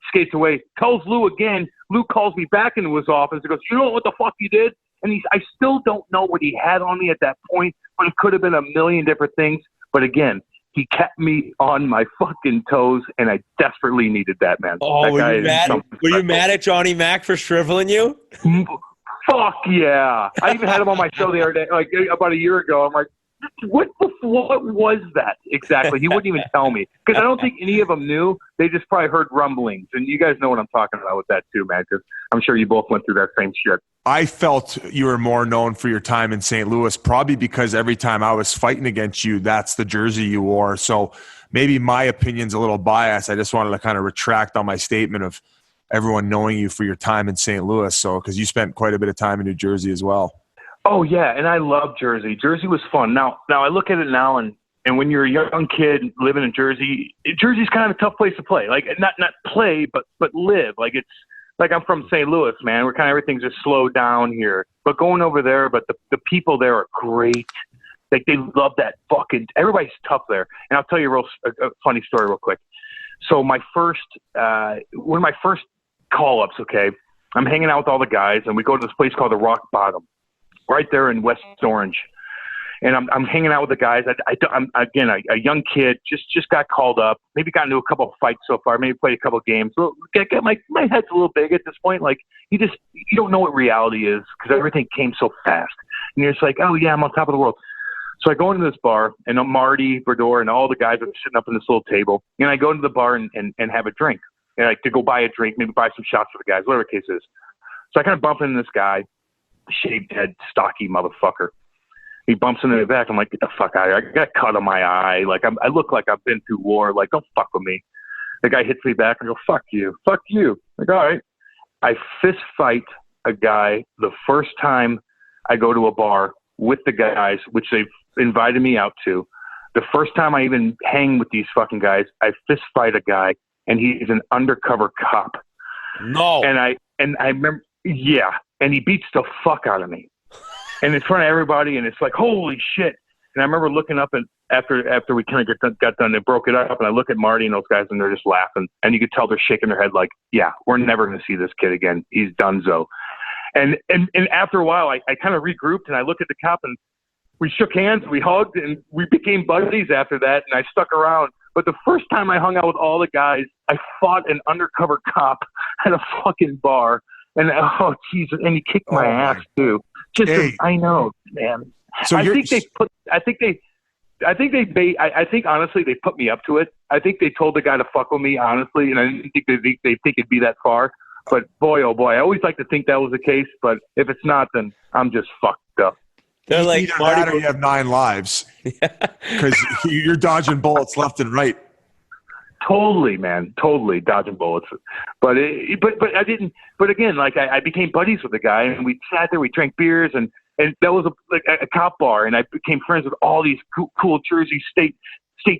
Skates away, tells Lou again. Lou calls me back into his office and goes, you know what the fuck you did? And I still don't know what he had on me at that point, but it could have been a million different things. But again, he kept me on my fucking toes, and I desperately needed that, man. Oh, were you mad at Johnny Mac for shriveling you? Fuck yeah. I even had him on my show the other day, like about a year ago. I'm like, what was that exactly? He wouldn't even tell me because I don't think any of them knew. They just probably heard rumblings, and you guys know what I'm talking about with that too, man, because I'm sure you both went through that same shit. I felt you were more known for your time in St. Louis, probably because every time I was fighting against you, that's the jersey you wore. So maybe my opinion's a little biased. I just wanted to kind of retract on my statement of everyone knowing you for your time in St. Louis. So, because you spent quite a bit of time in New Jersey as well. Oh yeah, and I love Jersey. Jersey was fun. Now I look at it now, and when you're a young kid living in Jersey, Jersey's kind of a tough place to play. Like not play, but live. Like it's like I'm from St. Louis, man. We're kind of everything's just slowed down here. But going over there, but the people there are great. Like they love that fucking. Everybody's tough there. And I'll tell you a funny story real quick. So my first one of my first call-ups. Okay, I'm hanging out with all the guys, and we go to this place called the Rock Bottom, right there in West Orange. And I'm hanging out with the guys. I'm again a young kid, just got called up. Maybe got into a couple of fights so far. Maybe played a couple of games. So my head's a little big at this point. Like you don't know what reality is because everything came so fast. And you're just like, oh yeah, I'm on top of the world. So I go into this bar, and Marty, Berdor, and all the guys are sitting up in this little table. And I go into the bar and have a drink. And to go buy a drink, maybe buy some shots for the guys, whatever the case is. So I kind of bump into this guy, shaved head, stocky motherfucker. He bumps into me back. I'm like, get the fuck out of here. I got a cut on my eye. Like, I look like I've been through war. Like, don't fuck with me. The guy hits me back and I go, fuck you. Like, all right. I fist fight a guy the first time I go to a bar with the guys, which they've invited me out to. The first time I even hang with these fucking guys, I fist fight a guy, and he's an undercover cop. No. And I remember, yeah, and he beats the fuck out of me, and in front of everybody, and it's like, holy shit. And I remember looking up, and after we kind of got done, they broke it up, and I look at Marty and those guys, and they're just laughing, and you could tell they're shaking their head like, yeah, we're never going to see this kid again. He's donezo. And after a while, I kind of regrouped, and I looked at the cop, and we shook hands, we hugged, and we became buddies after that, and I stuck around. But the first time I hung out with all the guys, I fought an undercover cop at a fucking bar, and oh Jesus, and he kicked my ass too. I know, man. So I think honestly they put me up to it. I think they told the guy to fuck with me, honestly, and I didn't think they think it'd be that far. But boy, oh boy, I always like to think that was the case. But if it's not, then I'm just fucked up. They're like, either that or you have 9 lives because you're dodging bullets left and right. Totally, man. Totally dodging bullets. But I didn't. But again, like I became buddies with the guy, and we sat there, we drank beers, and that was a cop bar, and I became friends with all these cool Jersey state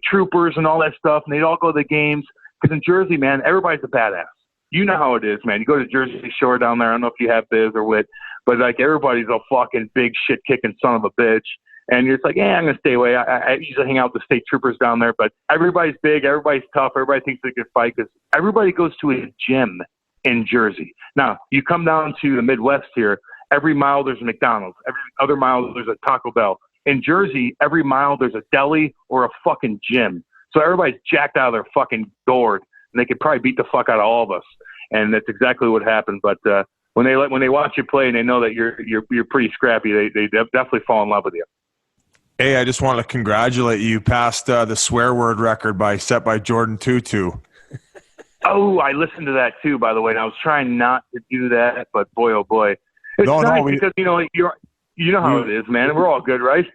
troopers and all that stuff, and they'd all go to the games. Because in Jersey, man, everybody's a badass. You know how it is, man. You go to Jersey Shore down there. I don't know if you have Biz or Wit, but like everybody's a fucking big shit kicking son of a bitch. And you're just like, yeah, I'm going to stay away. I usually hang out with the state troopers down there, but everybody's big. Everybody's tough. Everybody thinks they can fight because everybody goes to a gym in Jersey. Now, you come down to the Midwest here, every mile there's a McDonald's. Every other mile there's a Taco Bell. In Jersey, every mile there's a deli or a fucking gym. So everybody's jacked out of their fucking gourd, and they could probably beat the fuck out of all of us. And that's exactly what happened. But when they watch you play and they know that you're pretty scrappy, they definitely fall in love with you. Hey, I just want to congratulate you. Passed the swear word record set by Jordan Tutu. Oh, I listened to that too, by the way. And I was trying not to do that, but boy, oh boy, it's nice because you know how it is, man. We're all good, right?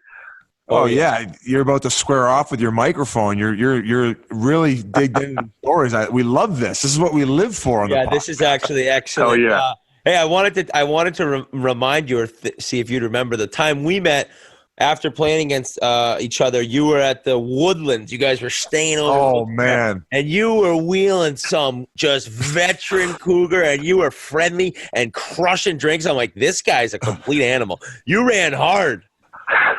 Oh yeah, you're about to square off with your microphone. You're really digged into stories. We love this. This is what we live for. On the podcast. This is actually excellent. Oh yeah. Hey, I wanted to remind you, or see if you'd remember the time we met after playing against each other. You were at the Woodlands. You guys were staying over. Oh man! And you were wheeling some just veteran cougar, and you were friendly and crushing drinks. I'm like, this guy's a complete animal. You ran hard.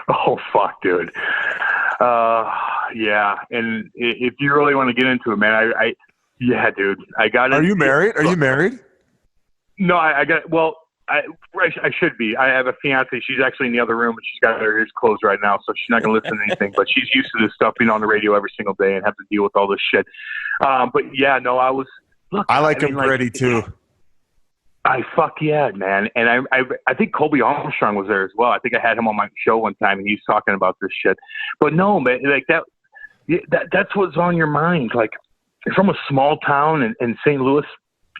Oh fuck, dude. Yeah, and if you really want to get into it, man, yeah, dude, I got it. Are you married? Are you married? No, I got. Well, I should be. I have a fiance. She's actually in the other room, and she's got her ears closed right now, so she's not going to listen to anything. But she's used to this stuff, being on the radio every single day and have to deal with all this shit. But yeah, no, I was. Look, I like him gritty too. Fuck yeah, man. And I think Colby Armstrong was there as well. I think I had him on my show one time, and he's talking about this shit. But no, man, like that's what's on your mind. Like, from a small town in St. Louis,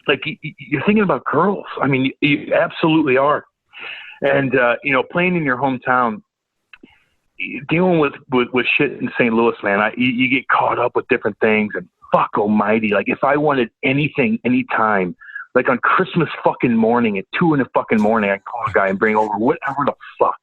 like you're thinking about girls. I mean, you absolutely are. And playing in your hometown, dealing with shit in St. Louis, man, you get caught up with different things. And fuck almighty, like if I wanted anything, anytime, like on Christmas fucking morning at 2 a.m, I'd call a guy and bring over whatever the fuck.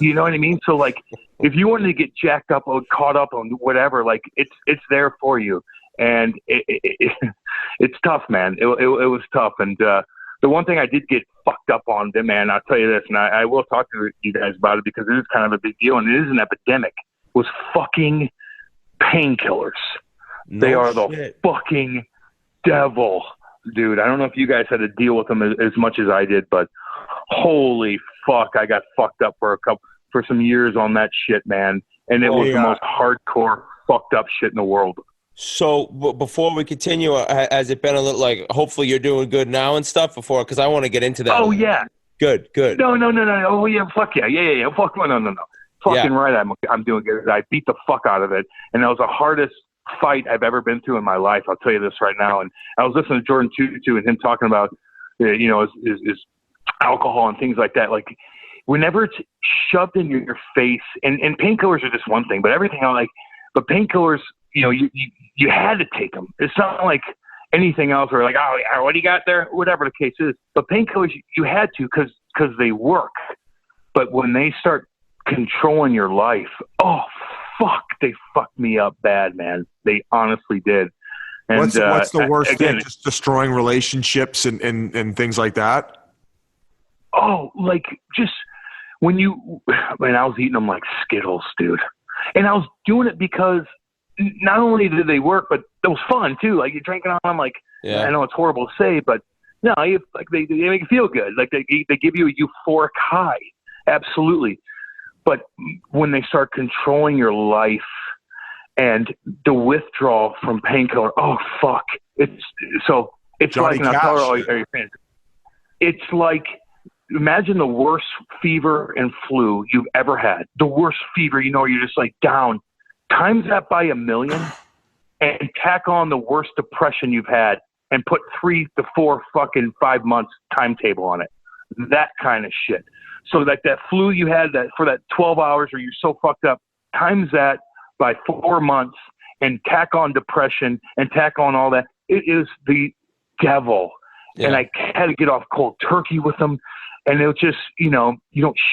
You know what I mean? So like, if you wanted to get jacked up or caught up on whatever, like it's there for you. And it's tough, man. It was tough. And the one thing I did get fucked up on, man, I'll tell you this, and I will talk to you guys about it because it is kind of a big deal, and it is an epidemic, was fucking painkillers. They are the fucking devil. Dude, I don't know if you guys had to deal with them as much as I did, but holy fuck, I got fucked up for some years on that shit, man. And it was the most hardcore fucked up shit in the world. So before we continue, has it been a little like, hopefully you're doing good now and stuff because I want to get into that. Oh yeah. Good. No. Oh yeah, fuck yeah. Yeah. Fuck no. Fucking right. I'm doing good. I beat the fuck out of it. And that was the hardest fight I've ever been through in my life. I'll tell you this right now. And I was listening to Jordan Tutu and him talking about, his alcohol and things like that. Like whenever it's shoved in your face, and painkillers are just one thing, but everything else, but painkillers, you had to take them. It's not like anything else, or like, oh yeah, what do you got there? Whatever the case is. But painkillers, you had to because they work. But when they start controlling your life, oh fuck, they fucked me up bad, man. They honestly did. And what's the worst again, thing? Just destroying relationships and things like that? Oh, like just when I was eating them like Skittles, dude. And I was doing it because not only did they work, but it was fun too. Like you're drinking on them, like, I know it's horrible to say, but no, they make you feel good. Like they give you a euphoric high. Absolutely. But when they start controlling your life and the withdrawal from painkiller, oh fuck. It's Johnny like, and I'll tell all Cash. your fans, it's like, imagine the worst fever and flu you've ever had. The worst fever, you're just like down. Times that by 1,000,000 and tack on the worst depression you've had and put 3 to 4 fucking 5 months timetable on it. That kind of shit. So that flu you had that for that 12 hours or you're so fucked up, times that by 4 months and tack on depression and tack on all that. It is the devil. Yeah. And I had to get off cold turkey with them. And it was just, you don't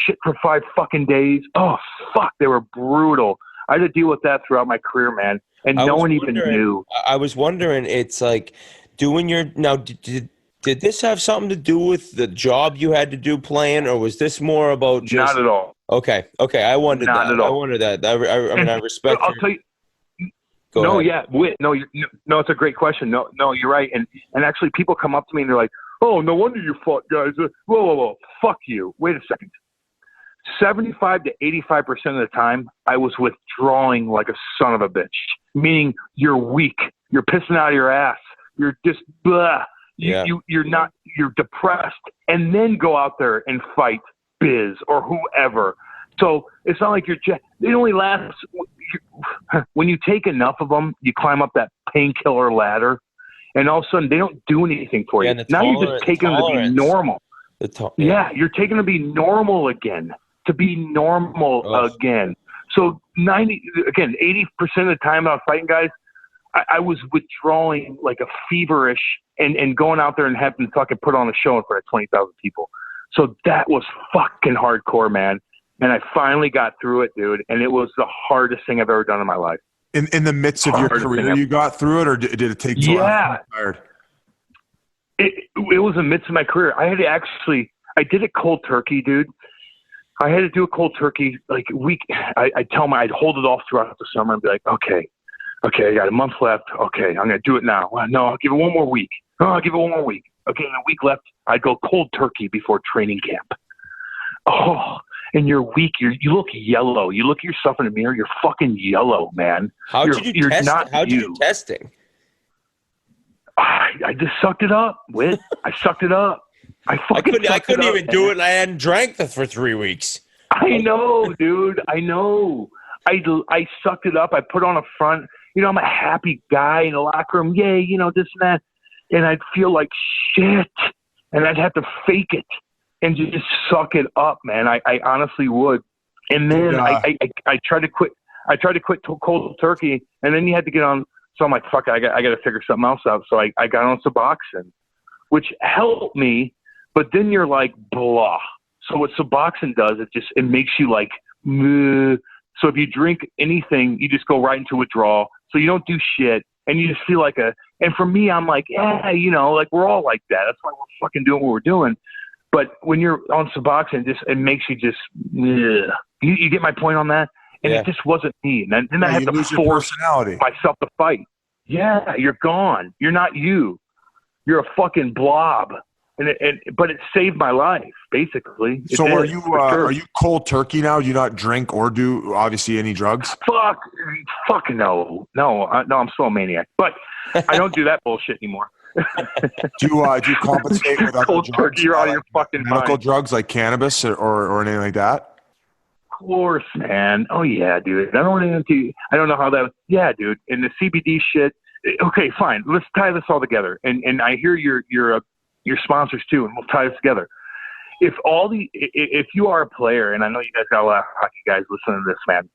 shit for 5 fucking days. Oh, fuck. They were brutal. I had to deal with that throughout my career, man. And no one even knew. I was wondering, it's like doing now, did this have something to do with the job you had to do playing, or was this more about just... Not at all. Okay. I wondered that. Not at all. I wondered that. I mean, I respect I'll tell you. No, ahead. No, it's a great question. No, you're right. And actually people come up to me and they're like, oh, no wonder you fought guys. Whoa. Fuck you. Wait a second. 75 to 85% of the time, I was withdrawing like a son of a bitch, meaning you're weak. You're pissing out of your ass. You're just blah. You're depressed, and then go out there and fight Biz or whoever. So it's not like it only lasts. When you take enough of them, you climb up that painkiller ladder, and all of a sudden they don't do anything for you. Now you're just taking them to be normal. You're taking them to be normal again. Again. So 80% of the time I was fighting guys, I was withdrawing like a feverish and going out there and having fucking put on a show in front of 20,000 people. So that was fucking hardcore, man. And I finally got through it, dude. And it was the hardest thing I've ever done in my life. In the midst of your career, you got through it, or did it take so long? Yeah. It was the midst of my career. I did it cold turkey, dude. I had to do a cold turkey like a week. I'd tell them I'd hold it off throughout the summer and be like, okay, I got a month left. Okay, I'm going to do it now. Well, no, I'll give it one more week. No, I'll give it one more week. Okay, and a week left. I'd go cold turkey before training camp. Oh, and you're weak. You look yellow. You look at yourself in the mirror. You're fucking yellow, man. How'd you do testing? I just sucked it up, Whit. I sucked it up. I couldn't even do it, and I hadn't drank for 3 weeks. I know, dude. I know. I sucked it up. I put on a front. I'm a happy guy in the locker room. Yay, this and that. And I'd feel like shit, and I'd have to fake it and just suck it up, man. I honestly would. And then I tried to quit. I tried to quit cold turkey, and then you had to get on. So I'm like, fuck, I got to figure something else out. So I got on Suboxone, which helped me. But then you're like, blah. So what Suboxone does, it makes you like, meh. So if you drink anything, you just go right into withdrawal. So you don't do shit, and you just feel like and for me, I'm like, like we're all like that. That's why we're fucking doing what we're doing. But when you're on Suboxone, it makes you just, you get my point on that? And it just wasn't me. And then I had to force myself to fight. Yeah, you're gone. You're not you. You're a fucking blob. But it saved my life, basically. So are you cold turkey now? Do you not drink or do obviously any drugs? Fuck no. I'm still a maniac. But I don't do that bullshit anymore. Do you compensate with other cold turkey? You're out of your fucking medical mind. Drugs like cannabis or anything like that? Of course, man. Oh yeah, dude. I don't know how that. Yeah, dude. And the CBD shit. Okay, fine. Let's tie this all together. And I hear your sponsors too, and we'll tie this together. If you are a player, and I know you guys got a lot of hockey guys listening to this, man.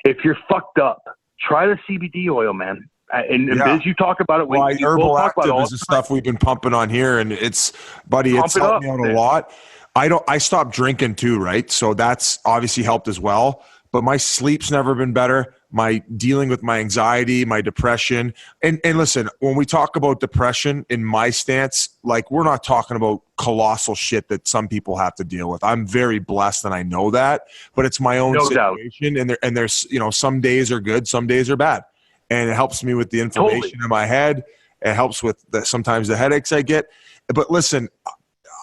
If you're fucked up, try the CBD oil, man. And Biz, you talk about it. Well, Herbal Active is the stuff we've been pumping on here, and it's helped me out a lot. I stopped drinking too, right? So that's obviously helped as well. But my sleep's never been better. My dealing with my anxiety, my depression. And listen, when we talk about depression in my stance, like we're not talking about colossal shit that some people have to deal with. I'm very blessed and I know that, but it's my own situation. And there's, some days are good, some days are bad. And it helps me with the inflammation in my head. It helps with sometimes the headaches I get. But listen,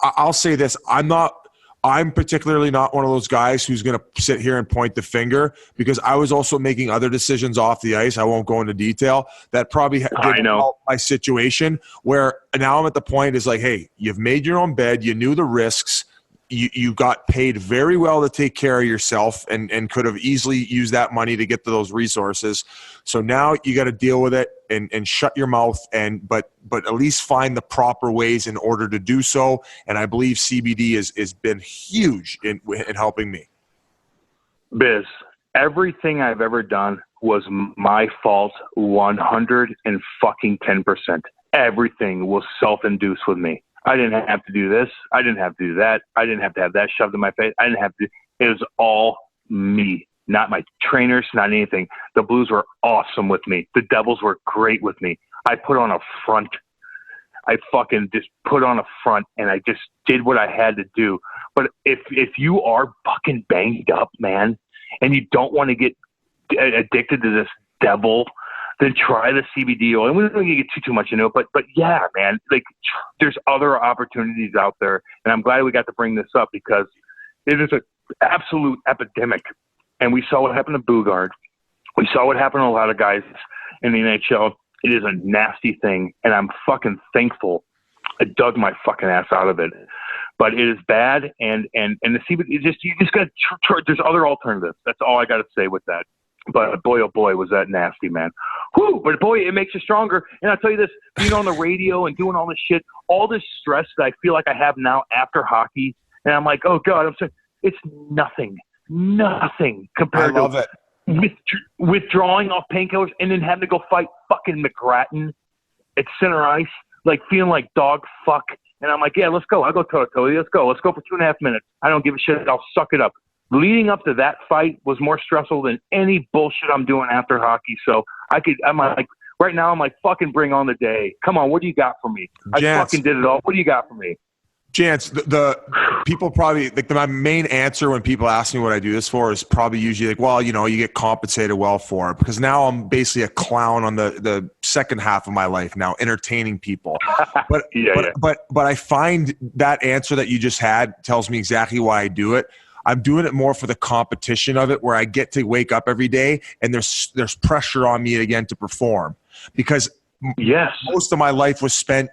I'll say this. I'm particularly not one of those guys who's going to sit here and point the finger, because I was also making other decisions off the ice. I won't go into detail that probably didn't help my situation, where now I'm at the point is like, hey, you've made your own bed. You knew the risks. You got paid very well to take care of yourself and could have easily used that money to get to those resources. So now you got to deal with it and shut your mouth but at least find the proper ways in order to do so. And I believe CBD has been huge in helping me. Biz, everything I've ever done was my fault 110%. Everything was self-induced with me. I didn't have to do this. I didn't have to do that. I didn't have to have that shoved in my face. I didn't have to. It was all me, not my trainers, not anything. The Blues were awesome with me. The Devils were great with me. I put on a front. I fucking just put on a front, and I just did what I had to do. But if you are fucking banged up, man, and you don't want to get addicted to this devil, then try the CBD oil. And we don't need to get too much into it, but yeah, man, like there's other opportunities out there. And I'm glad we got to bring this up because it is an absolute epidemic. And we saw what happened to Bugard. We saw what happened to a lot of guys in the NHL. It is a nasty thing. And I'm fucking thankful I dug my fucking ass out of it. But it is bad. And the CBD, you just got to, there's other alternatives. That's all I got to say with that. But boy, oh boy, was that nasty, man. Whew, but boy, it makes you stronger. And I'll tell you this, being on the radio and doing all this shit, all this stress that I feel like I have now after hockey, and I'm like, oh, God, I'm sorry. It's nothing compared to withdrawing off painkillers and then having to go fight fucking McGrattan at center ice, like feeling like dog fuck. And I'm like, yeah, let's go. I'll go toe-to-toe. Let's go. Let's go for 2.5 minutes. I don't give a shit. I'll suck it up. Leading up to that fight was more stressful than any bullshit I'm doing after hockey. So I'm like, right now I'm like, fucking bring on the day. Come on, what do you got for me? I fucking did it all. What do you got for me? Jance, the people probably, like my main answer when people ask me what I do this for is probably usually like, well, you get compensated well for it, because now I'm basically a clown on the second half of my life now, entertaining people. But I find that answer that you just had tells me exactly why I do it. I'm doing it more for the competition of it, where I get to wake up every day and there's pressure on me again to perform, because most of my life was spent,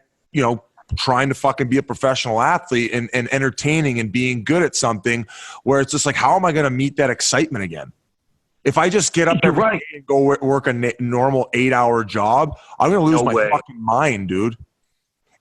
trying to fucking be a professional athlete and entertaining and being good at something, where it's just like, how am I going to meet that excitement again? If I just get up every day and go work a normal 8-hour job, I'm going to lose my fucking mind, dude.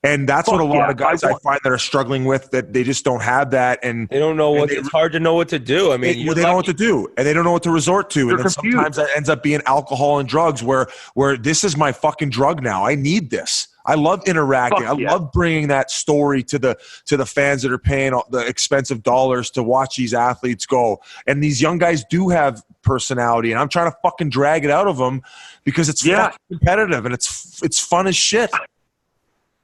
And that's what a lot of guys I find that are struggling with, that they just don't have that. And they don't know it's hard to know what to do. I mean, they don't know what to do, and they don't know what to resort to. And then sometimes that ends up being alcohol and drugs, where this is my fucking drug now. I need this. I love interacting. I love bringing that story to the fans that are paying the expensive dollars to watch these athletes go. And these young guys do have personality, and I'm trying to fucking drag it out of them because it's fucking competitive and it's fun as shit.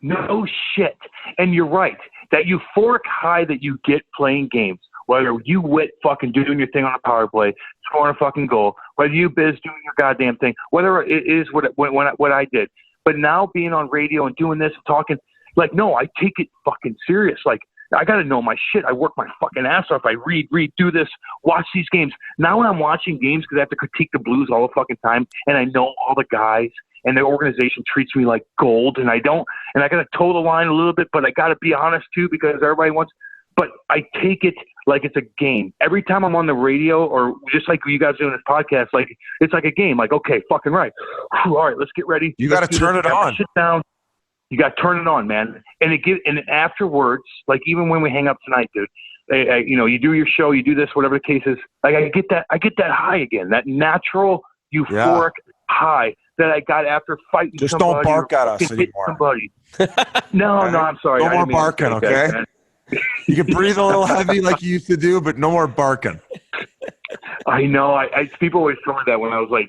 No shit. And you're right. That euphoric high that you get playing games, whether you wit fucking doing your thing on a power play, scoring a fucking goal, whether you Biz doing your goddamn thing, whether it is what I did. But now being on radio and doing this and talking, like, no, I take it fucking serious. Like, I got to know my shit. I work my fucking ass off. I read, do this, watch these games. Now when I'm watching games, because I have to critique the Blues all the fucking time, and I know all the guys, and the organization treats me like gold, and I got to toe the line a little bit, but I got to be honest too, because everybody wants, but I take it like it's a game. Every time I'm on the radio, or just like you guys doing this podcast, like it's like a game. Like, okay, fucking right. All right, let's get ready. You got to turn it on. Sit down. You got to turn it on, man. And afterwards, like even when we hang up tonight, dude, you do your show, you do this, whatever the case is. Like I get that high again, that natural euphoric high that I got after fighting Just somebody. don't bark at us Hitting anymore. somebody. No, I'm sorry. No I more didn't mean to barking, say okay? that, man. You can breathe a little heavy like you used to do, but no more barking. I know. I people always told me that when I was like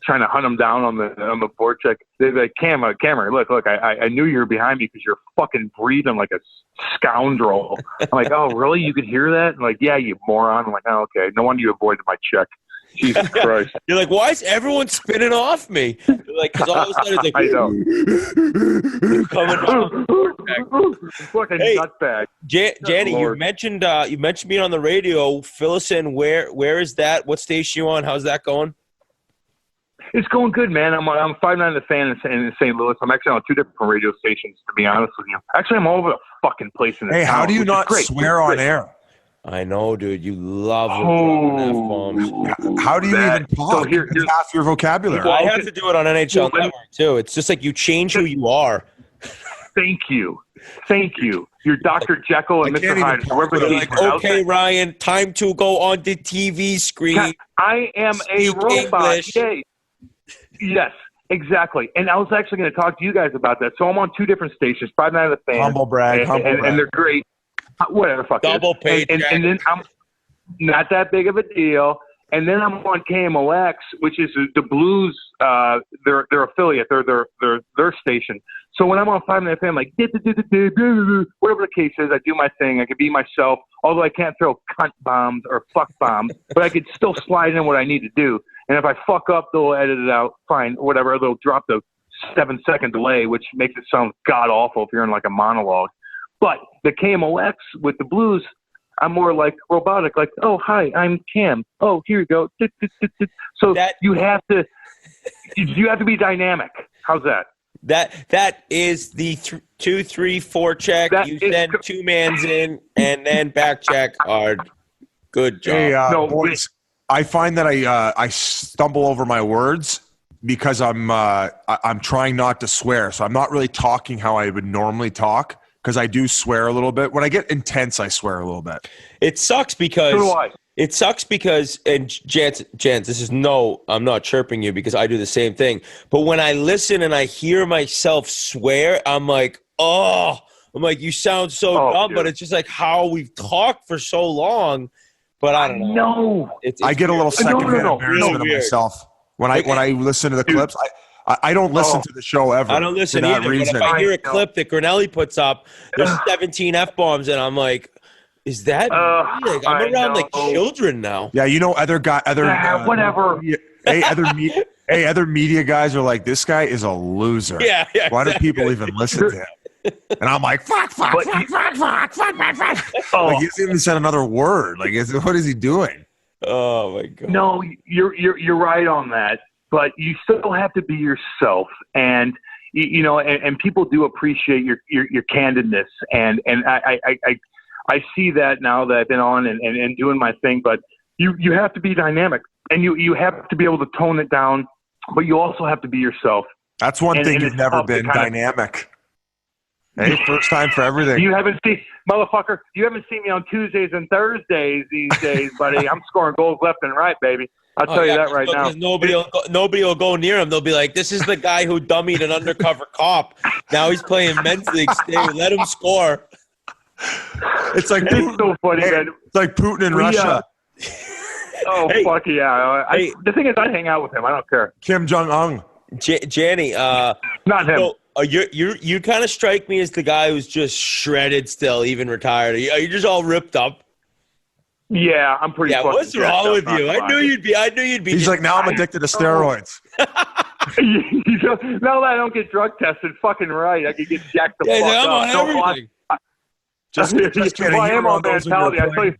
trying to hunt them down on the board check. They're like, Cameron, look, I knew you were behind me because you're fucking breathing like a scoundrel. I'm like, oh, really? You could hear that? I'm like, yeah, you moron. I'm like, oh, okay. No wonder you avoided my check. Jesus Christ. You're like, why is everyone spinning off me? You're like, because all of a sudden it's like, I know. coming down. Fucking Hey, nutbag. Janny, you Lord. mentioned being on the radio. Fill us in. Where is that? What station you on? How's that going? It's going good, man. I'm 5'9" The Fan in St. Louis. I'm actually on 2 different radio stations, to be honest with you. Actually, I'm all over the fucking place in this Hey, town, how do you which is not great. swear on air? I know, dude. You love dropping F-bombs. How do you even talk? So here's It's half your vocabulary. Well, I have to do it on NHL Well, Network, too. It's just like you change who you are. Thank you. You're Dr. Jekyll and I can't Mr. even Hyde. talk Whoever You're these like, were out okay, Ryan, time to go on the TV screen. I am a Speak robot. English. Yay. Yes, exactly. And I was actually going to talk to you guys about that. So I'm on 2 different stations, 5'9" The Fan. Humble brag, and they're great. Whatever, fuck it. Double paycheck. And then I'm not that big of a deal. And then I'm on KMOX, which is the Blues, their affiliate, their station. So when I'm on 5'9" FM, like whatever the case is, I do my thing. I can be myself, although I can't throw cunt bombs or fuck bombs, but I could still slide in what I need to do. And if I fuck up, they'll edit it out. Fine, whatever. They'll drop the 7-second delay, which makes it sound god awful if you're in like a monologue. But the KMOX with the Blues, I'm more like robotic, like, oh, hi, I'm Cam. Oh, here you go. So you have to be dynamic. How's that? That is the 2, 3, 4 check. You send 2 mans in and then back check hard. Good job. Hey, boys, I find that I stumble over my words because I'm trying not to swear. So I'm not really talking how I would normally talk because I do swear a little bit. When I get intense, I swear a little bit. It sucks because So do I. It sucks because, and Jans, this is I'm not chirping you because I do the same thing. But when I listen and I hear myself swear, I'm like, you sound so dumb. Dude. But it's just like how we've talked for so long. But I don't know. No. It's I get a little secondhand No. embarrassment of Weird. myself when I listen to the clips. I don't listen to the show ever. I don't listen for that either. reason. But if I hear a I know. clip that Grinelli puts up, there's 17 F-bombs, and I'm like, is that me? Like, I'm I around like know. children now. Yeah, you know, Whatever. other media guys are like, this guy is a loser. Yeah. Why do exactly. people even listen to him? And I'm like, fuck. Oh. Like, he hasn't even said another word. Like, what is he doing? Oh my god. No, you're right on that, but you still have to be yourself, and you know, and people do appreciate your candidness, and I see that now that I've been on and doing my thing, but you have to be dynamic, and you have to be able to tone it down, but you also have to be yourself. That's one thing and you've it's never tough to been, kind of- dynamic. Hey, first time for everything. You haven't seen me on Tuesdays and Thursdays these days, buddy. I'm scoring goals left and right, baby. I'll tell you that right now. Nobody will go near him. They'll be like, "This is the guy who dummied an undercover cop. Now he's playing men's league. Let him score." It's like It's so funny, man. It's like Putin in Russia. Oh, Hey. fuck yeah. Hey. The thing is, I hang out with him. I don't care. Kim Jong Un. Janny, Not him. so you kind of strike me as the guy who's just shredded still, even retired. Are you just all ripped up? Yeah, I'm pretty. Yeah, fucking what's wrong jacked with up, you? not I gonna knew lie. you'd be. He's like, now I'm addicted to steroids. Now that I don't get drug tested, fucking right. I could get jacked the Yeah, fuck I'm up. on No, everything. Just kidding. Well, I You am were on on those when you were mentality. I tell you,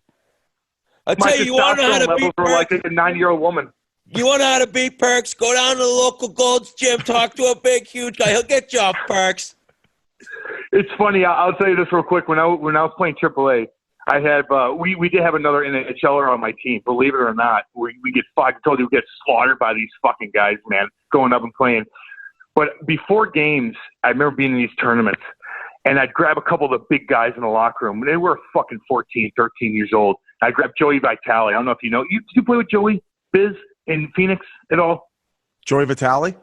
I my tell you, you want to know how testosterone to levels beat were like Perks? a 9-year-old woman. You want to know how to beat Perks? Go down to the local Gold's Gym, talk to a big, huge guy. He'll get you off Perks. It's funny. I'll tell you this real quick. When I was playing AAA, I had we did have another NHLer on my team. Believe it or not, we get I told you we get slaughtered by these fucking guys, man, going up and playing. But before games, I remember being in these tournaments, and I'd grab a couple of the big guys in the locker room. They were fucking 14, 13 years old. I'd grab Joey Vitale. I don't know if you know. You play with Joey Biz in Phoenix at all? Joey Vitale?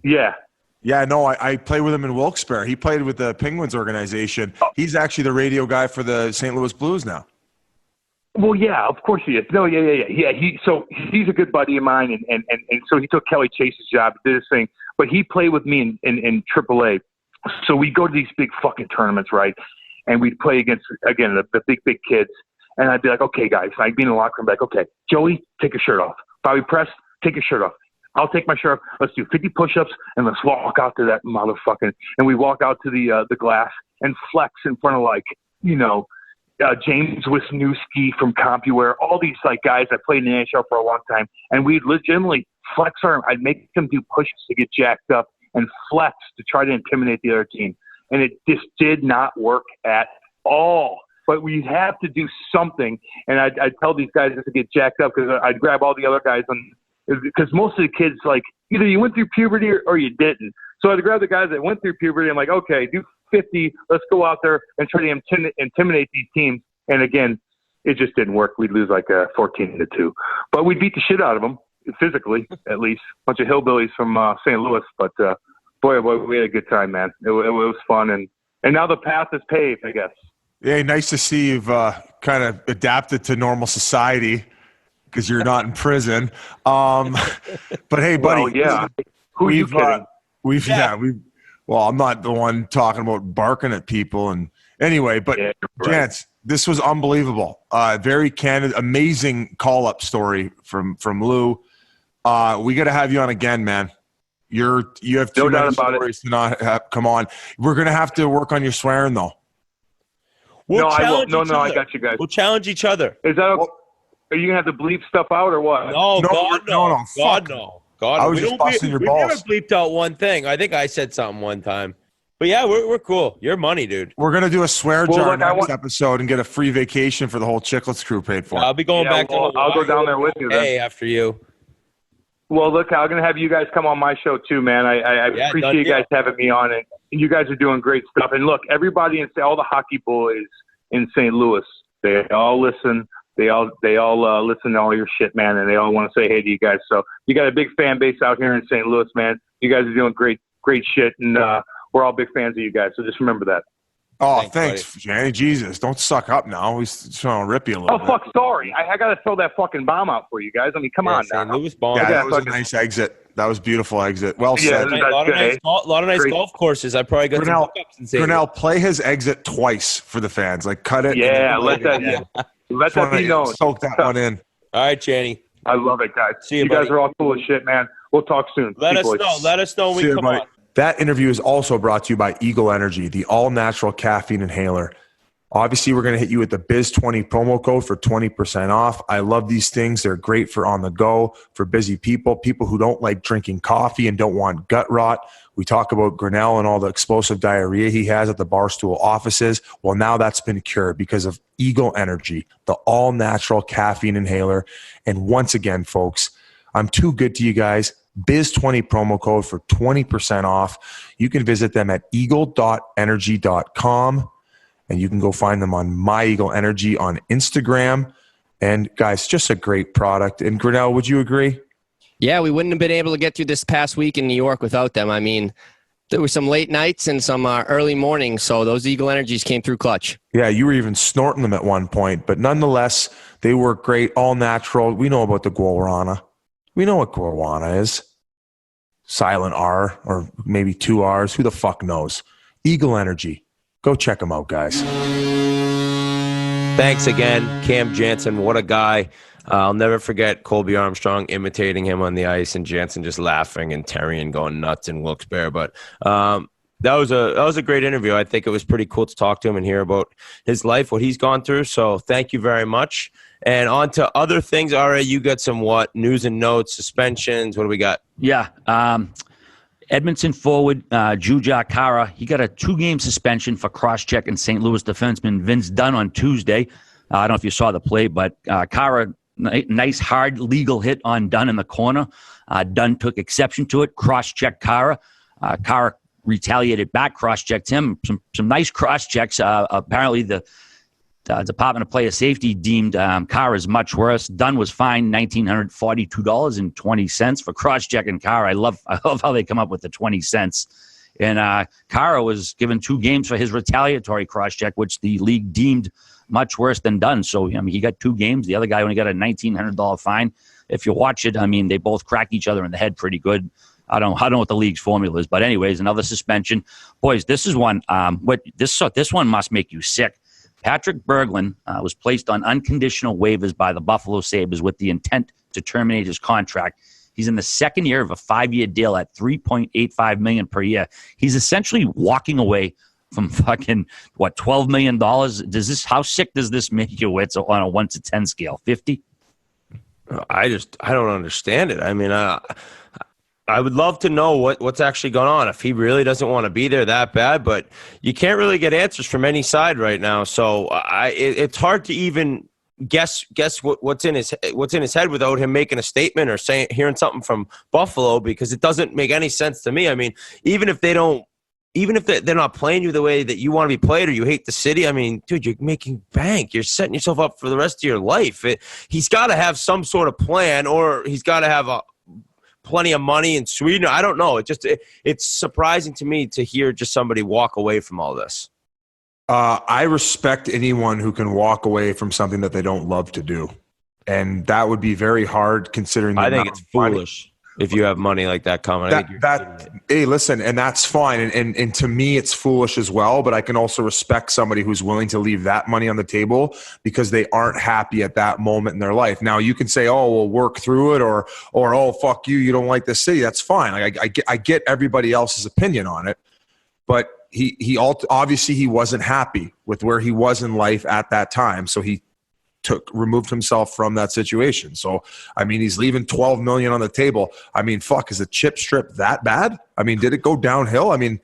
Yeah. Yeah, no, I played with him in Wilkes-Barre. He played with the Penguins organization. He's actually the radio guy for the St. Louis Blues now. Well, yeah, of course he is. No, yeah. So he's a good buddy of mine, and so he took Kelly Chase's job, did his thing. But he played with me in AAA. So we go to these big fucking tournaments, right? And we'd play against, again, the big kids. And I'd be like, okay, guys. I'd be in the locker room, like, okay, Joey, take your shirt off. Bobby Press, take your shirt off. I'll take my shirt off. Let's do 50 push-ups, and let's walk out to that motherfucking. And we walk out to the glass and flex in front of, like, James Wisniewski from CompuWare, all these like guys that played in the NHL for a long time, and we'd legitimately flex our. I'd make them do push-ups to get jacked up and flex to try to intimidate the other team, and it just did not work at all. But we'd have to do something, and I'd tell these guys just to get jacked up because I'd grab all the other guys because most of the kids like either you went through puberty or you didn't. So I'd grab the guys that went through puberty. I'm like, okay, do 50. Let's go out there and try to intimidate these teams. And again, it just didn't work. We'd lose like 14-2. But we beat the shit out of them physically, at least. Bunch of hillbillies from St. Louis. But boy, we had a good time, man. It was fun, and now the path is paved, I guess. Yeah, nice to see you've kind of adapted to normal society because you're not in prison. But hey, buddy. Well, yeah. Who are you kidding? Well, I'm not the one talking about barking at people. And anyway, but yeah, right. Jance, this was unbelievable. Very candid, amazing call-up story from Lou. We got to have you on again, man. You have too many stories to not come on. We're going to have to work on your swearing, though. I got you guys. We'll challenge each other. Is that okay? Are you going to have to bleep stuff out or what? No, God, no. God, I was just busting your balls. We never bleeped out one thing. I think I said something one time. But yeah, we're cool. You're money, dude. We're going to do a swear jar next episode and get a free vacation for the whole Chiclets crew paid for. I'll be going back to Hawaii. I'll go down there with you then. Hey, after you. Well, look, I'm going to have you guys come on my show too, man. I appreciate you guys having me on it. You guys are doing great stuff. And look, everybody all the hockey boys in St. Louis, they all listen. They all listen to all your shit, man, and they all want to say hey to you guys. So you got a big fan base out here in St. Louis, man. You guys are doing great shit, and we're all big fans of you guys. So just remember that. Oh, thanks, Jenny. Jesus, don't suck up now. We're trying to rip you a little bit. Oh, fuck, sorry. I got to throw that fucking bomb out for you guys. I mean, come on now. St. Louis bomb. Yeah, that was a nice exit. That was a beautiful exit. Well said. A lot of nice golf courses. I probably got some hookups in St. Louis. Grinnell, play his exit twice for the fans. Like, cut it. Yeah, let that be known. Soak that one in. All right, Channy. I love it, guys. See you, you guys are all cool as shit, man. We'll talk soon. Let us know when we come on. That interview is also brought to you by Eagle Energy, the all-natural caffeine inhaler. Obviously, we're going to hit you with the Biz20 promo code for 20% off. I love these things. They're great for on the go, for busy people who don't like drinking coffee and don't want gut rot. We talk about Grinnell and all the explosive diarrhea he has at the Barstool offices. Well, now that's been cured because of Eagle Energy, the all-natural caffeine inhaler. And once again, folks, I'm too good to you guys. Biz20 promo code for 20% off. You can visit them at eagle.energy.com. And you can go find them on My Eagle Energy on Instagram. And guys, just a great product. And Grinnell, would you agree? Yeah, we wouldn't have been able to get through this past week in New York without them. I mean, there were some late nights and some early mornings, so those Eagle Energies came through clutch. Yeah, you were even snorting them at one point. But nonetheless, they work great, all natural. We know about the guarana. We know what guarana is. Silent R or maybe 2 R's. Who the fuck knows? Eagle Energy. Go check them out, guys. Thanks again, Cam Janssen. What a guy. I'll never forget Colby Armstrong imitating him on the ice and Jansen just laughing and Terrian going nuts in Wilkes-Barre. But that was a great interview. I think it was pretty cool to talk to him and hear about his life, what he's gone through. So thank you very much. And on to other things. All right, you got some news and notes, suspensions. What do we got? Yeah. Edmonton forward Jujhar Khaira, he got a 2-game suspension for cross-checking St. Louis defenseman Vince Dunn on Tuesday. I don't know if you saw the play, but Khaira, nice hard legal hit on Dunn in the corner. Dunn took exception to it, cross-checked Khaira. Khaira retaliated back, cross-checked him. Some nice cross-checks. Apparently the Department of Player Safety deemed Carr as much worse. Dunn was fined $1,942.20 for cross-checking Carr. I love how they come up with the 20 cents. And Carr was given 2 games for his retaliatory cross-check, which the league deemed much worse than Dunn. So, I mean, he got 2 games. The other guy only got a $1,900 fine. If you watch it, I mean, they both crack each other in the head pretty good. I don't know what the league's formula is, but anyways, another suspension. Boys, this is one. This one must make you sick. Patrick Berglund was placed on unconditional waivers by the Buffalo Sabres with the intent to terminate his contract. He's in the second year of a 5-year deal at $3.85 million per year. He's essentially walking away from fucking $12 million. How sick does this make you? It's on a 1 to 10 scale. 50? I don't understand it. I mean, I would love to know what's actually going on, if he really doesn't want to be there that bad, but you can't really get answers from any side right now. So it's hard to even guess what's in his head without him making a statement or hearing something from Buffalo, because it doesn't make any sense to me. I mean, even if they're not playing you the way that you want to be played, or you hate the city, I mean, dude, you're making bank. You're setting yourself up for the rest of your life. He's got to have some sort of plan, or he's got to have plenty of money in Sweden. I don't know. It's surprising to me to hear just somebody walk away from all this. I respect anyone who can walk away from something that they don't love to do. And that would be very hard considering I think it's foolish if you have money like that coming. Hey, listen, and that's fine. And to me, it's foolish as well. But I can also respect somebody who's willing to leave that money on the table because they aren't happy at that moment in their life. Now, you can say, "Oh, we'll work through it," or "Oh, fuck you, you don't like the city." That's fine. Like I get everybody else's opinion on it, but he obviously he wasn't happy with where he was in life at that time, so he removed himself from that situation. So, I mean, he's leaving $12 million on the table. I mean, fuck, is the chip strip that bad? I mean, did it go downhill? I mean,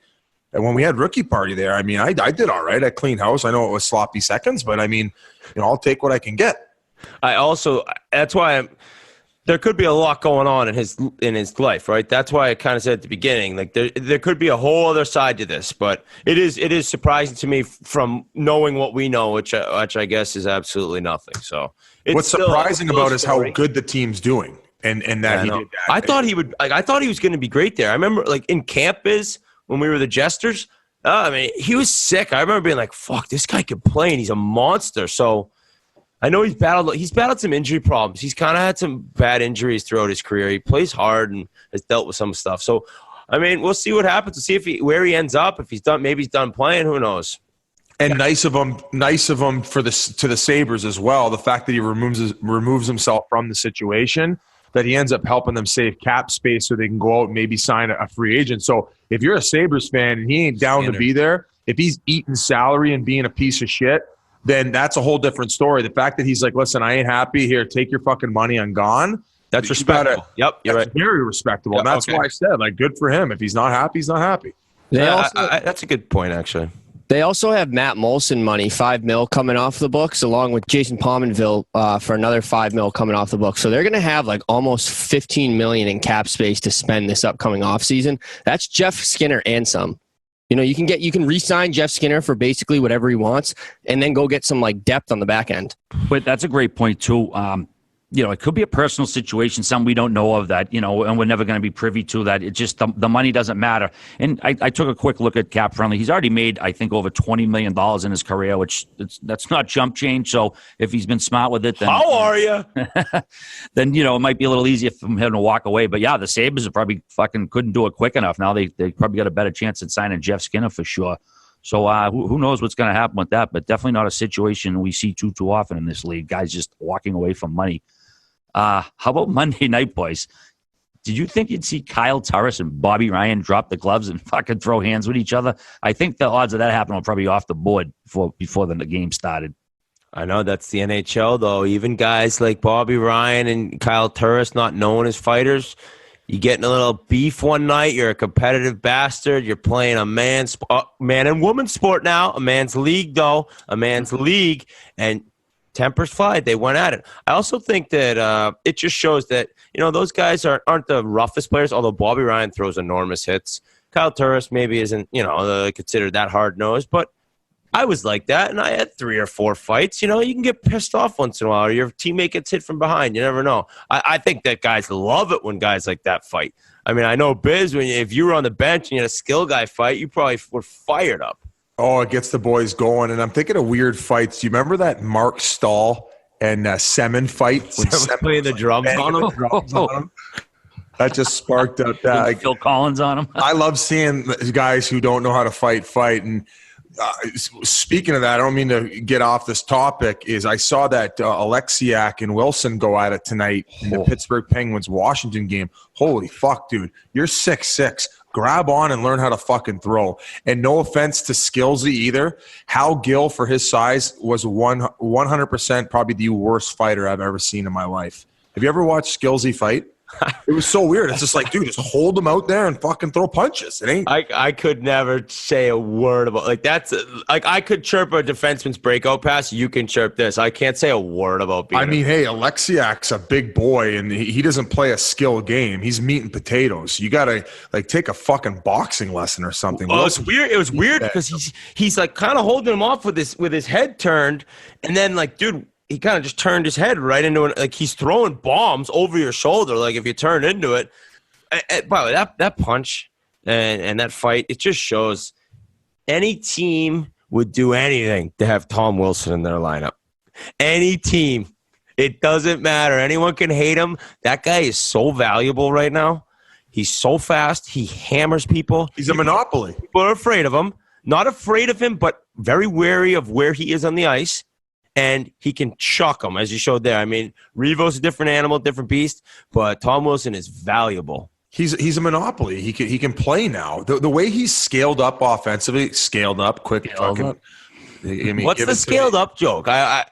when we had rookie party there, I mean, I did all right. I cleaned house. I know it was sloppy seconds, but I mean, I'll take what I can get. That's why there could be a lot going on in his life, right? That's why I kind of said at the beginning, like there could be a whole other side to this, but it is surprising to me from knowing what we know, which I guess is absolutely nothing. So what's surprising about is how good the team's doing, and that he did that. I thought he was going to be great there. I remember like in camp when we were the Jesters. I mean, he was sick. I remember being like, "Fuck, this guy can play, and he's a monster." So. I know he's battled some injury problems. He's kind of had some bad injuries throughout his career. He plays hard and has dealt with some stuff. So, I mean, we'll see what happens. We'll see where he ends up. If he's done, maybe he's done playing. Who knows? And nice of him to the Sabres as well. The fact that he removes himself from the situation, that he ends up helping them save cap space so they can go out and maybe sign a free agent. So if you're a Sabres fan and he ain't down to be there, if he's eating salary and being a piece of shit, then that's a whole different story. The fact that he's like, listen, I ain't happy here. Take your fucking money. I'm gone. That's respectable. Yep, you're right. Very respectable. Yep, and that's why I said, like, good for him. If he's not happy, he's not happy. That's a good point, actually. They also have Matt Molson money, $5 million coming off the books, along with Jason Pominville for another $5 million coming off the books. So they're going to have like almost $15 million in cap space to spend this upcoming offseason. That's Jeff Skinner and some. You can re-sign Jeff Skinner for basically whatever he wants, and then go get some like depth on the back end. But that's a great point too. It could be a personal situation, something we don't know of that, and we're never going to be privy to that. It just, the money doesn't matter. And I took a quick look at Cap Friendly. He's already made, I think, over $20 million in his career, which that's not jump change. So if he's been smart with it, then how are you? Then, it might be a little easier for him to walk away. But yeah, the Sabres probably fucking couldn't do it quick enough. Now they probably got a better chance at signing Jeff Skinner for sure. So who knows what's going to happen with that, but definitely not a situation we see too often in this league. Guys just walking away from money. How about Monday night, boys? Did you think you'd see Kyle Turris and Bobby Ryan drop the gloves and fucking throw hands with each other? I think the odds of that happening were probably off the board before the game started. I know that's the NHL, though. Even guys like Bobby Ryan and Kyle Turris, not known as fighters, you get in a little beef one night. You're a competitive bastard. You're playing a man and woman sport now. A man's league, though. A man's league. And tempers fly. They went at it. I also think that it just shows that, those guys aren't the roughest players, although Bobby Ryan throws enormous hits. Kyle Turris maybe isn't, considered that hard-nosed, but I was like that, and I had 3 or 4 fights. You know, you can get pissed off once in a while, or your teammate gets hit from behind. You never know. I think that guys love it when guys like that fight. I mean, I know Biz, if you were on the bench and you had a skill guy fight, you probably were fired up. Oh, it gets the boys going. And I'm thinking of weird fights. Do you remember that Mark Stahl and Semin fight? Playing the drums on him? That just sparked up that. Phil Collins on him. I love seeing guys who don't know how to fight. And speaking of that, I don't mean to get off this topic. I saw that Alexiak and Wilson go at it tonight in the Pittsburgh Penguins-Washington game. Holy fuck, dude. You're 6'6". Grab on and learn how to fucking throw. And no offense to Skillsy either. Hal Gill, for his size, was 100% probably the worst fighter I've ever seen in my life. Have you ever watched Skillsy fight? It was so weird. It's just like, dude, just hold them out there and fucking throw punches. It ain't. I could never say a word about that's like I could chirp a defenseman's breakout pass. You can chirp this. I can't say a word about. Hey, Alexiak's a big boy and he doesn't play a skill game. He's meat and potatoes. You gotta take a fucking boxing lesson or something. Well, it's weird. It was weird because he's like kind of holding him off with his head turned, and then dude. He kind of just turned his head right into it. Like he's throwing bombs over your shoulder. Like if you turn into it. By the way, that punch and that fight, it just shows any team would do anything to have Tom Wilson in their lineup. Any team. It doesn't matter. Anyone can hate him. That guy is so valuable right now. He's so fast. He hammers people. He's a monopoly. People are afraid of him. Not afraid of him, but very wary of where he is on the ice. And he can chuck them, as you showed there. I mean, Revo's a different animal, different beast, but Tom Wilson is valuable. He's a monopoly. He can play now. The way he's scaled up offensively, quick. What's the scaled up joke? I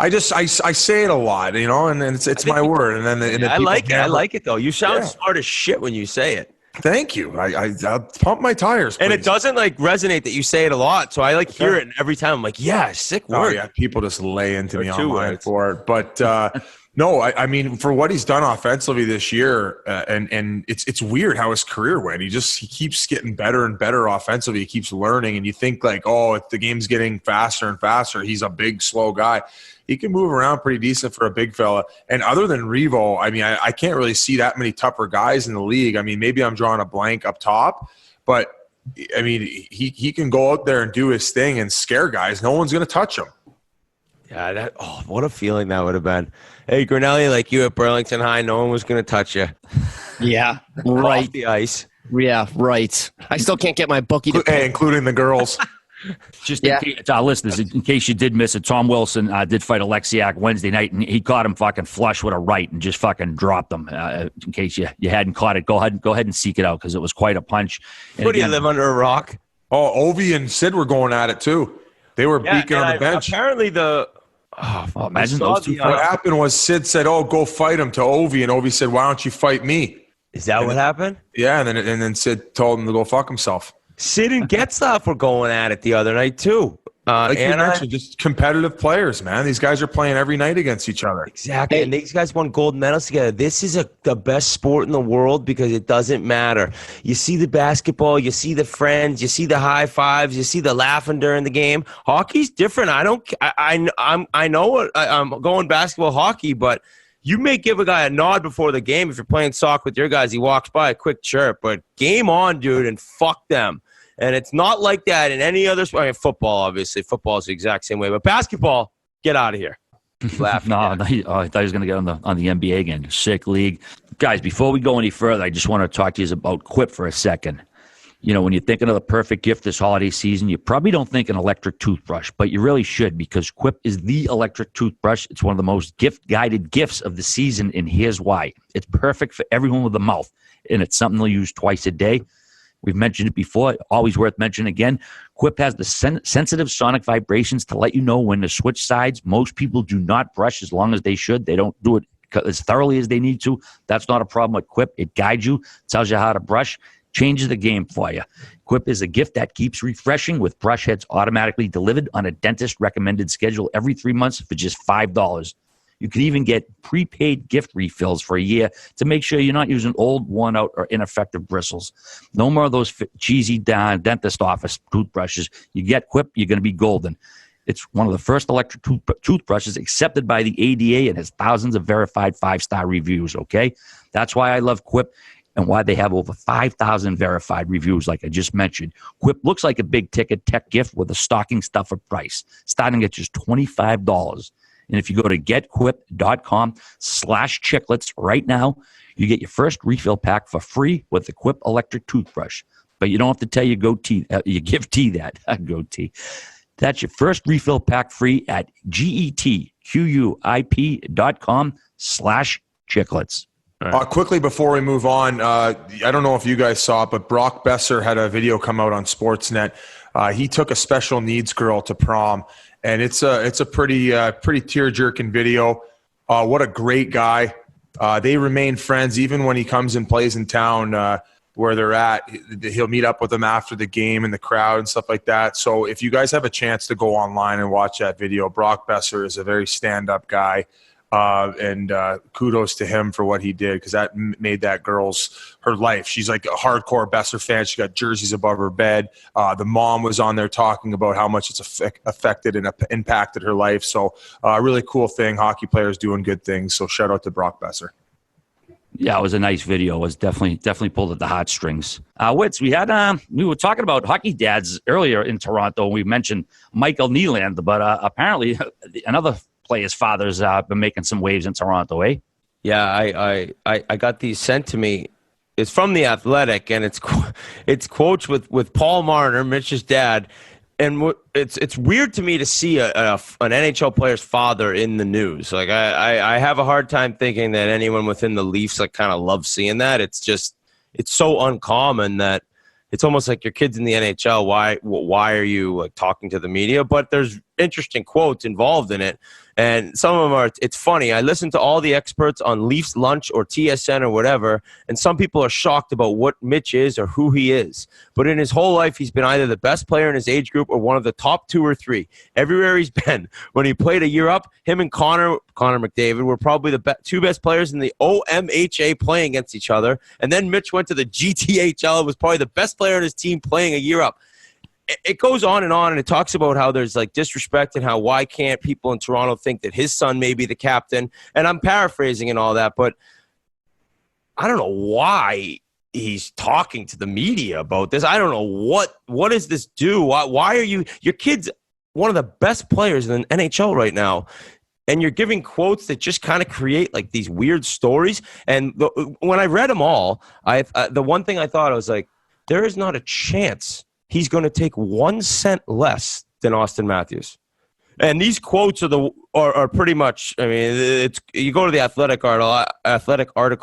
say it a lot, and it's my word. And then I like it. I like it though. You sound smart as shit when you say it. Thank you. I pump my tires, please. And it doesn't resonate that you say it a lot. So I hear it every time. I'm like, yeah, sick word. Oh, yeah, people just lay into me online for it. But no, I mean, for what he's done offensively this year, and it's weird how his career went. He keeps getting better and better offensively. He keeps learning, and you think if the game's getting faster and faster, he's a big, slow guy. He can move around pretty decent for a big fella. And other than Revo, I mean, I can't really see that many tougher guys in the league. I mean, maybe I'm drawing a blank up top, but I mean, he can go out there and do his thing and scare guys. No one's going to touch him. Yeah, what a feeling that would have been. Hey, Grinelli, like you at Burlington High, no one was going to touch you. Yeah, right. Off the ice. Yeah, right. I still can't get my bookie to pay. Including the girls. Just in case, to our listeners, in case you did miss it, Tom Wilson did fight Alexiak Wednesday night, and he caught him fucking flush with a right and just fucking dropped him. In case you hadn't caught it, go ahead and seek it out because it was quite a punch. And what do you live under a rock? Oh, Ovi and Sid were going at it too. They were beaking on the bench. Apparently imagine those two. What happened was Sid said, "Oh, go fight him" to Ovi, and Ovi said, "Why don't you fight me?" Is that what happened? Yeah, and then Sid told him to go fuck himself. Sid and Getzlaff were going at it the other night too. Like you mentioned, just competitive players, man. These guys are playing every night against each other. Exactly, and these guys won gold medals together. This is the best sport in the world because it doesn't matter. You see the basketball, you see the friends, you see the high fives, you see the laughing during the game. Hockey's different. I know I'm going basketball, hockey, but you may give a guy a nod before the game if you're playing soccer with your guys. He walks by, a quick chirp, but game on, dude, and fuck them. And it's not like that in any other sport. I mean, football, obviously. Football is the exact same way. But basketball, get out of here. Laugh. No, I thought he was going to get on the NBA again. Sick league. Guys, before we go any further, I just want to talk to you about Quip for a second. When you're thinking of the perfect gift this holiday season, you probably don't think an electric toothbrush, but you really should because Quip is the electric toothbrush. It's one of the most gift-guided gifts of the season, and here's why. It's perfect for everyone with a mouth, and it's something they'll use twice a day. We've mentioned it before, always worth mentioning again. Quip has the sensitive sonic vibrations to let you know when to switch sides. Most people do not brush as long as they should. They don't do it as thoroughly as they need to. That's not a problem with Quip. It guides you, tells you how to brush, changes the game for you. Quip is a gift that keeps refreshing with brush heads automatically delivered on a dentist-recommended schedule every 3 months for just $5. You can even get prepaid gift refills for a year to make sure you're not using old, worn-out, or ineffective bristles. No more of those cheesy dentist office toothbrushes. You get Quip, you're going to be golden. It's one of the first electric toothbrushes accepted by the ADA and has thousands of verified 5-star reviews, okay? That's why I love Quip and why they have over 5,000 verified reviews, like I just mentioned. Quip looks like a big-ticket tech gift with a stocking stuffer price, starting at just $25. And if you go to getquip.com/chiclets right now, you get your first refill pack for free with the Quip electric toothbrush. But you don't have to tell your goatee, your giftee that, goatee. That's your first refill pack free at getquip.com/chiclets. Quickly before we move on, I don't know if you guys saw it, but Brock Besser had a video come out on Sportsnet. He took a special needs girl to prom, and it's a pretty tear-jerking video. What a great guy. They remain friends even when he comes and plays in town where they're at. He'll meet up with them after the game in the crowd and stuff like that. So if you guys have a chance to go online and watch that video, Brock Besser is a very stand-up guy. And kudos to him for what he did, because that made that girl's her life. She's like a hardcore Besser fan. She got jerseys above her bed. The mom was on there talking about how much it's affected and impacted her life. So a really cool thing. Hockey players doing good things. So shout out to Brock Besser. Yeah, it was a nice video. It was definitely pulled at the heartstrings. Wits, we were talking about hockey dads earlier in Toronto. We mentioned Michael Nylander, but apparently another player's father's been making some waves in Toronto, eh? Yeah, I got these sent to me. It's from The Athletic, and it's quotes with Paul Marner, Mitch's dad. And it's weird to me to see an NHL player's father in the news. Like I have a hard time thinking that anyone within the Leafs like kind of loves seeing that. It's so uncommon that it's almost like your kid's in the NHL. Why are you like talking to the media? But there's interesting quotes involved in it. And some of them it's funny. I listen to all the experts on Leafs Lunch or TSN or whatever, and some people are shocked about what Mitch is or who he is. But in his whole life, he's been either the best player in his age group or one of the top 2 or 3. Everywhere he's been. When he played a year up, him and Connor McDavid were probably the 2 best players in the OMHA playing against each other. And then Mitch went to the GTHL and was probably the best player in his team playing a year up. It goes on, and it talks about how there's like disrespect and how why can't people in Toronto think that his son may be the captain. And I'm paraphrasing and all that, but I don't know why he's talking to the media about this. I don't know what does this do? Why are your kid's one of the best players in the NHL right now, and you're giving quotes that just kind of create like these weird stories. And when I read them all, the one thing I thought, I was like, there is not a chance he's going to take 1 cent less than Austin Matthews. And these quotes are pretty much, I mean, you go to the Athletic article.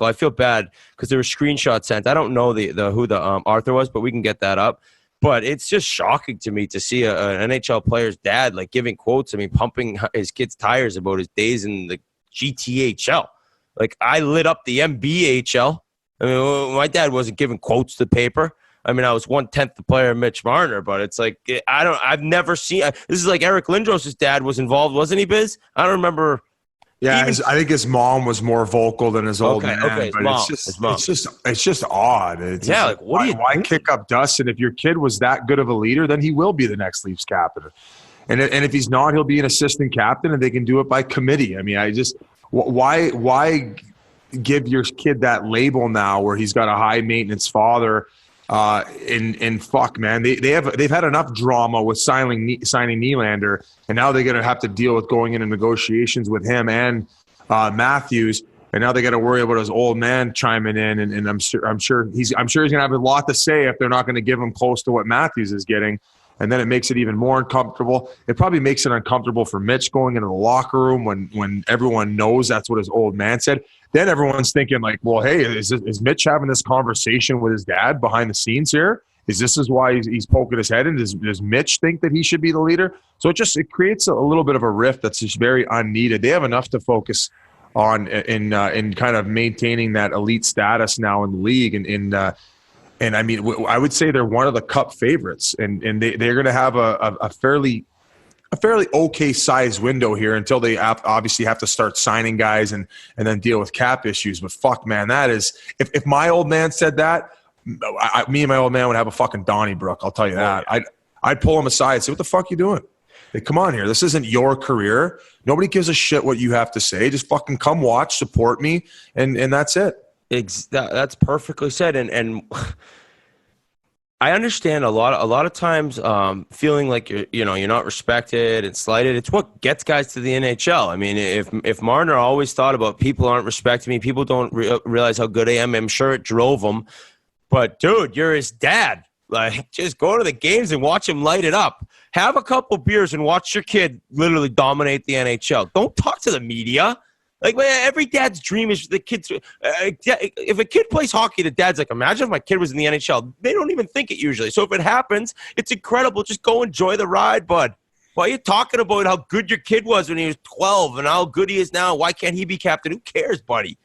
I feel bad because there were screenshots sent. I don't know who the author was, but we can get that up. But it's just shocking to me to see an NHL player's dad like giving quotes. I mean, pumping his kid's tires about his days in the GTHL. Like, I lit up the MBHL. I mean, my dad wasn't giving quotes to the paper. I mean, I was 1/10 the player Mitch Marner, but it's like I've never seen. This is like Eric Lindros' dad was involved, wasn't he, Biz? I don't remember. Yeah, I think his mom was more vocal than his old man. Okay, but it's just odd. Like why kick up dust? And if your kid was that good of a leader, then he will be the next Leafs captain. And if he's not, he'll be an assistant captain, and they can do it by committee. I mean, why give your kid that label now where he's got a high maintenance father? And fuck, man, they've had enough drama with signing Nylander, and now they're gonna have to deal with going into negotiations with him and Matthews, and now they got to worry about his old man chiming in, and I'm sure he's gonna have a lot to say if they're not going to give him close to what Matthews is getting, and then it makes it even more uncomfortable. It probably makes it uncomfortable for Mitch going into the locker room when everyone knows that's what his old man said. Then everyone's thinking like, well, hey, is Mitch having this conversation with his dad behind the scenes here? Is why he's poking his head in? Does Mitch think that he should be the leader? So it creates a little bit of a rift that's just very unneeded. They have enough to focus on in kind of maintaining that elite status now in the league. And I mean, I would say they're one of the Cup favorites, and they're going to have a fairly a fairly okay size window here until they obviously have to start signing guys and then deal with cap issues. But fuck, man, that is if my old man said that, me and my old man would have a fucking Donnybrook. I'll tell you that. I'd pull him aside and say, "What the fuck you doing? Hey, come on here. This isn't your career. Nobody gives a shit what you have to say. Just fucking come watch, support me, and that's it." That's perfectly said. And I understand a lot of times feeling like you're not respected and slighted. It's what gets guys to the NHL. I mean, if Marner always thought about people aren't respecting me, people don't realize how good I am, I'm sure it drove him. But dude, you're his dad. Like, just go to the games and watch him light it up. Have a couple beers and watch your kid literally dominate the NHL. Don't talk to the media. Like, every dad's dream is the kids. If a kid plays hockey, the dad's like, imagine if my kid was in the NHL. They don't even think it usually. So if it happens, it's incredible. Just go enjoy the ride, bud. Why are you talking about how good your kid was when he was 12 and how good he is now? Why can't he be captain? Who cares, buddy?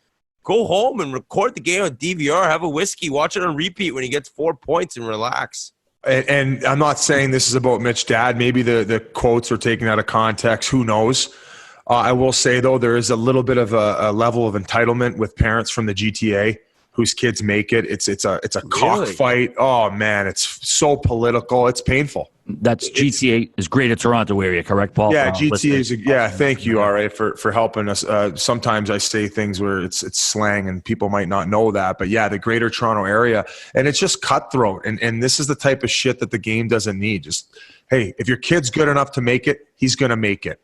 Go home and record the game on DVR, have a whiskey, watch it on repeat when he gets 4 points and relax. And I'm not saying this is about Mitch Dad. Maybe the quotes are taken out of context. Who knows? I will say, though, there is a little bit of a level of entitlement with parents from the GTA whose kids make it. It's a cockfight. Oh, man, it's so political. It's painful. That's GTA is Greater Toronto area, correct, Paul? Yeah, GTA is. Yeah, thank you, RA, for helping us. Sometimes I say things where it's slang and people might not know that, but yeah, the Greater Toronto area, and it's just cutthroat. And this is the type of shit that the game doesn't need. Just, hey, if your kid's good enough to make it, he's gonna make it.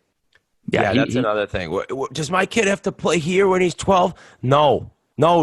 Yeah, that's another thing. Does my kid have to play here when he's 12? No,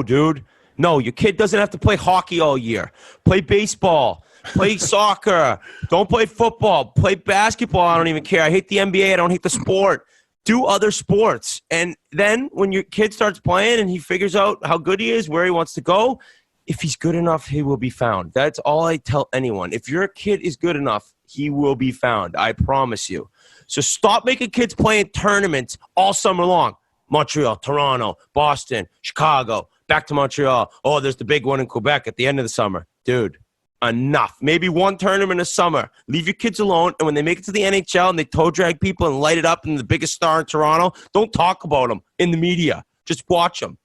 dude. No, your kid doesn't have to play hockey all year. Play baseball. Play soccer. Don't play football. Play basketball. I don't even care. I hate the NBA. I don't hate the sport. Do other sports. And then when your kid starts playing and he figures out how good he is, where he wants to go, if he's good enough, he will be found. That's all I tell anyone. If your kid is good enough, he will be found. I promise you. So stop making kids play in tournaments all summer long. Montreal, Toronto, Boston, Chicago, back to Montreal. Oh, there's the big one in Quebec at the end of the summer. Dude, enough. Maybe one tournament a summer. Leave your kids alone, and when they make it to the NHL and they toe drag people and light it up and the biggest star in Toronto, don't talk about them in the media. Just watch them.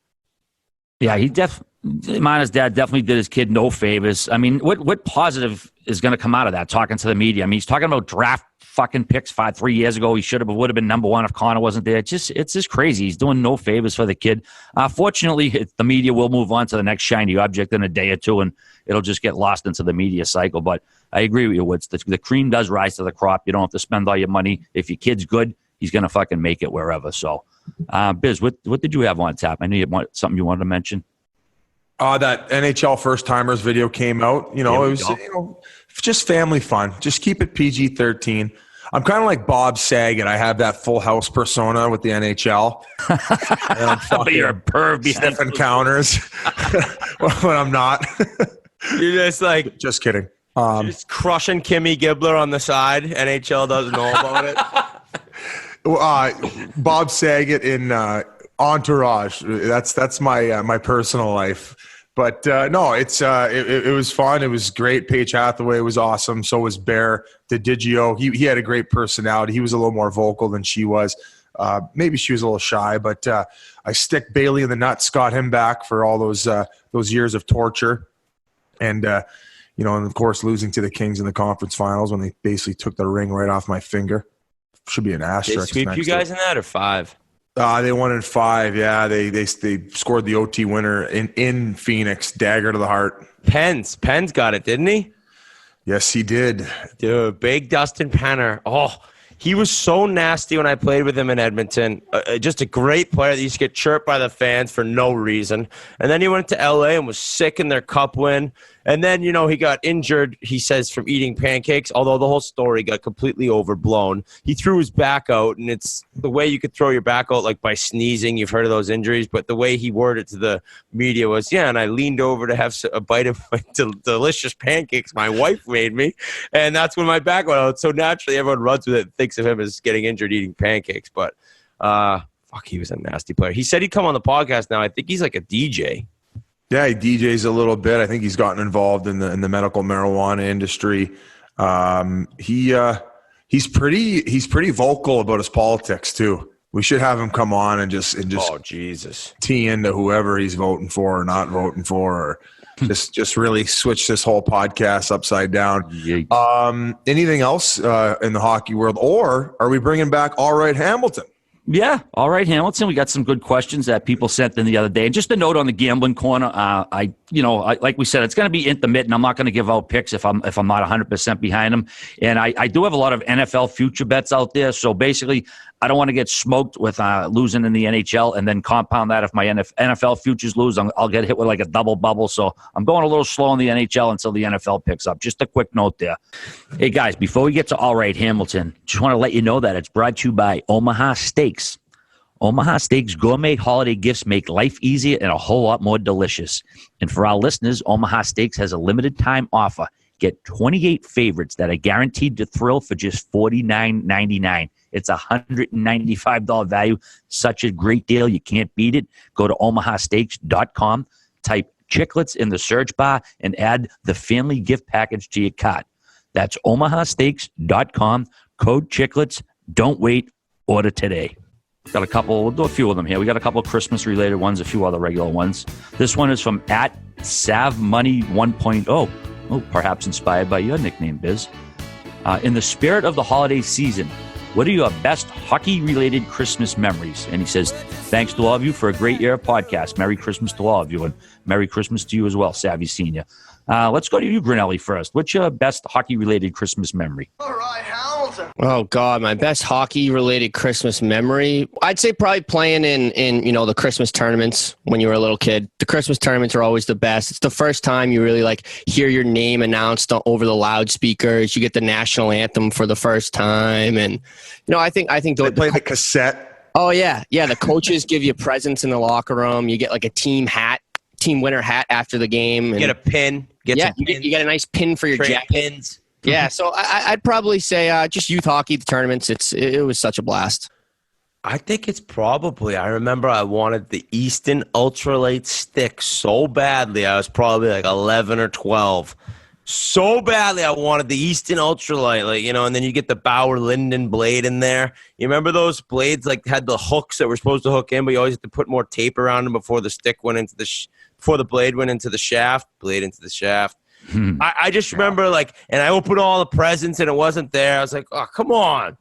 Yeah, Marner's dad definitely did his kid no favors. I mean, what positive is going to come out of that, talking to the media? I mean, he's talking about draft fucking picks 3 years ago. He would have been number one if Connor wasn't there. It's just crazy. He's doing no favors for the kid. Fortunately, the media will move on to the next shiny object in a day or two, and it'll just get lost into the media cycle. But I agree with you, Woods. The cream does rise to the crop. You don't have to spend all your money. If your kid's good, he's going to fucking make it wherever. So, Biz, what did you have on tap? I knew you had something you wanted to mention. That NHL first timers video came out. It was just family fun. Just keep it PG-13. I'm kind of like Bob Saget. I have that Full House persona with the NHL. But you're a perv behind encounters when I'm not. You're just like just kidding. Just crushing Kimmy Gibbler on the side. NHL doesn't know about it. Bob Saget in Entourage. That's my personal life. But no, it was fun. It was great. Paige Hathaway was awesome. So was Bear DiGio. He had a great personality. He was a little more vocal than she was. Maybe she was a little shy, but I stick Bailey in the nuts. Got him back for all those years of torture, and and of course losing to the Kings in the conference finals when they basically took the ring right off my finger. Should be an asterisk. They sweep you guys in that or 5? They won in 5. Yeah, they scored the OT winner in Phoenix. Dagger to the heart. Penn's got it, didn't he? Yes, he did. Dude, big Dustin Penner. Oh, he was so nasty when I played with him in Edmonton. Just a great player that used to get chirped by the fans for no reason. And then he went to LA and was sick in their cup win. And then, he got injured, he says, from eating pancakes, although the whole story got completely overblown. He threw his back out, and it's the way you could throw your back out, like by sneezing. You've heard of those injuries. But the way he worded it to the media was, and I leaned over to have a bite of my delicious pancakes my wife made me. And that's when my back went out. So naturally, everyone runs with it and thinks of him as getting injured eating pancakes. But, he was a nasty player. He said he'd come on the podcast now. I think he's like a DJ. Yeah, he DJs a little bit. I think he's gotten involved in the medical marijuana industry. He He's pretty vocal about his politics too. We should have him come on and just oh Jesus, tee into whoever he's voting for or not voting for, or just really switch this whole podcast upside down. Anything else in the hockey world, or are we bringing back All Right Hamilton? Yeah. All right, Hamilton. We got some good questions that people sent in the other day. And just a note on the gambling corner. Like we said, it's going to be intermittent. I'm not going to give out picks if I'm not 100% behind them. And I do have a lot of NFL future bets out there. So basically, I don't want to get smoked with losing in the NHL and then compound that if my NFL futures lose, I'll get hit with like a double bubble. So I'm going a little slow in the NHL until the NFL picks up. Just a quick note there. Hey, guys, before we get to All Right Hamilton, just want to let you know that it's brought to you by Omaha Steaks. Omaha Steaks gourmet holiday gifts make life easier and a whole lot more delicious. And for our listeners, Omaha Steaks has a limited time offer. Get 28 favorites that are guaranteed to thrill for just $49.99. It's a $195 value. Such a great deal. You can't beat it. Go to omahasteaks.com, type Chiclets in the search bar, and add the family gift package to your cart. That's omahasteaks.com, code Chiclets. Don't wait. Order today. Got a couple, we'll do a few of them here. We got a couple Christmas-related ones, a few other regular ones. This one is from @SavMoney 1.0. Oh, perhaps inspired by your nickname, Biz. In the spirit of the holiday season, what are your best hockey-related Christmas memories? And he says, thanks to all of you for a great year of podcast. Merry Christmas to all of you, and Merry Christmas to you as well, Savvy Senior. Let's go to you, Grinelli, first. What's your best hockey-related Christmas memory? All right, Hamilton. Oh God, my best hockey-related Christmas memory. I'd say probably playing in the Christmas tournaments when you were a little kid. The Christmas tournaments are always the best. It's the first time you really hear your name announced over the loudspeakers. You get the national anthem for the first time, and I think they play the cassette. Oh yeah. The coaches give you presents in the locker room. You get like a team winner hat after the game. And get a pin. You get a nice pin for your jacket. Pins. Yeah, so I'd probably say just youth hockey, the tournaments. It was such a blast. I think it's probably. I remember I wanted the Easton Ultralight stick so badly. I was probably like 11 or 12. So badly, I wanted the Easton Ultralight, and then you get the Bauer Linden blade in there. You remember those blades had the hooks that were supposed to hook in, but you always had to put more tape around them before the stick went into before the blade went into the shaft. Blade into the shaft. I just remember and I opened all the presents and it wasn't there. I was like, oh, come on.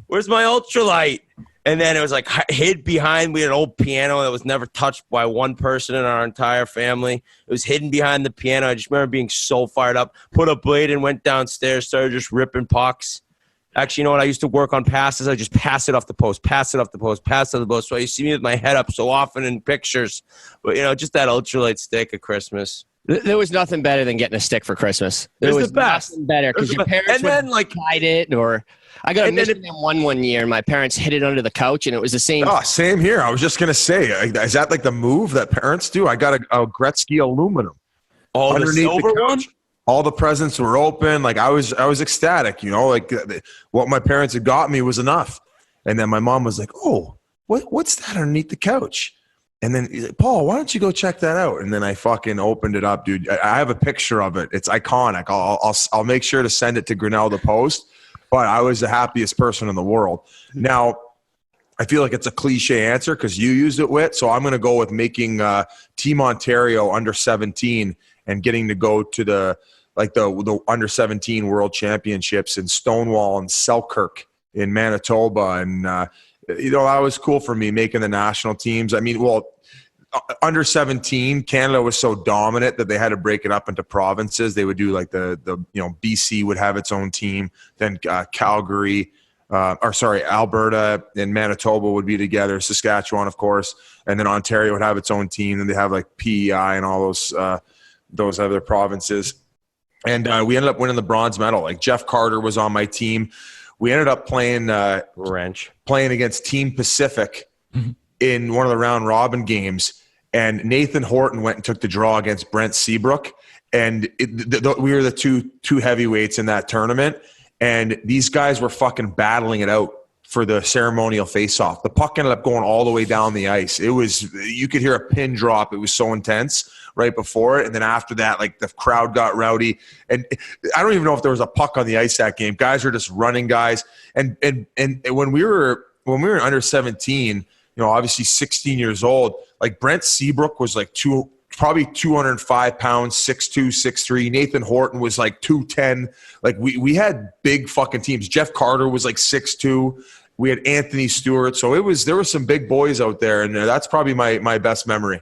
Where's my ultralight? And then it was hid behind. We had an old piano that was never touched by one person in our entire family. It was hidden behind the piano. I just remember being so fired up. Put a blade and went downstairs, started just ripping pucks. Actually, you know what? I used to work on passes. I just pass it off the post, pass it off the post, pass it off the post. So you see me with my head up so often in pictures. But, just that ultralight stick at Christmas. There was nothing better than getting a stick for Christmas. There was the best. Nothing better because your parents would hide it, or I got a Michigan one year, and my parents hid it under the couch, and it was the same. Oh, same here. I was just gonna say, is that the move that parents do? I got a Gretzky aluminum. Oh, underneath the silver one. All the presents were open. I was ecstatic. What my parents had got me was enough. And then my mom was like, "Oh, what's that underneath the couch?" And then he's like, Paul, why don't you go check that out? And then I fucking opened it up, dude. I have a picture of it. It's iconic. I'll make sure to send it to Grinnell the Post. But I was the happiest person in the world. Now, I feel like it's a cliche answer because you used it, Whit. So I'm going to go with making Team Ontario under 17 and getting to go to the under 17 World Championships in Stonewall and Selkirk in Manitoba, and that was cool for me, making the national teams. I mean, under 17, Canada was so dominant that they had to break it up into provinces. They would do BC would have its own team. Then Alberta and Manitoba would be together. Saskatchewan, of course. And then Ontario would have its own team. And they have PEI and all those other provinces. And we ended up winning the bronze medal. Jeff Carter was on my team. We ended up playing against Team Pacific in one of the round robin games, and Nathan Horton went and took the draw against Brent Seabrook, and we were the two heavyweights in that tournament, and these guys were fucking battling it out for the ceremonial face-off. The puck ended up going all the way down the ice. You could hear a pin drop. It was so intense right before it. And then after that, like the crowd got rowdy. And I don't even know if there was a puck on the ice that game. Guys were just running guys. And when we were under 17, obviously 16 years old, like Brent Seabrook was like probably 205 pounds, 6'2", 6'3". Nathan Horton was like 210. Like we had big fucking teams. Jeff Carter was like 6'2". We had Anthony Stewart. So there were some big boys out there, and that's probably my best memory.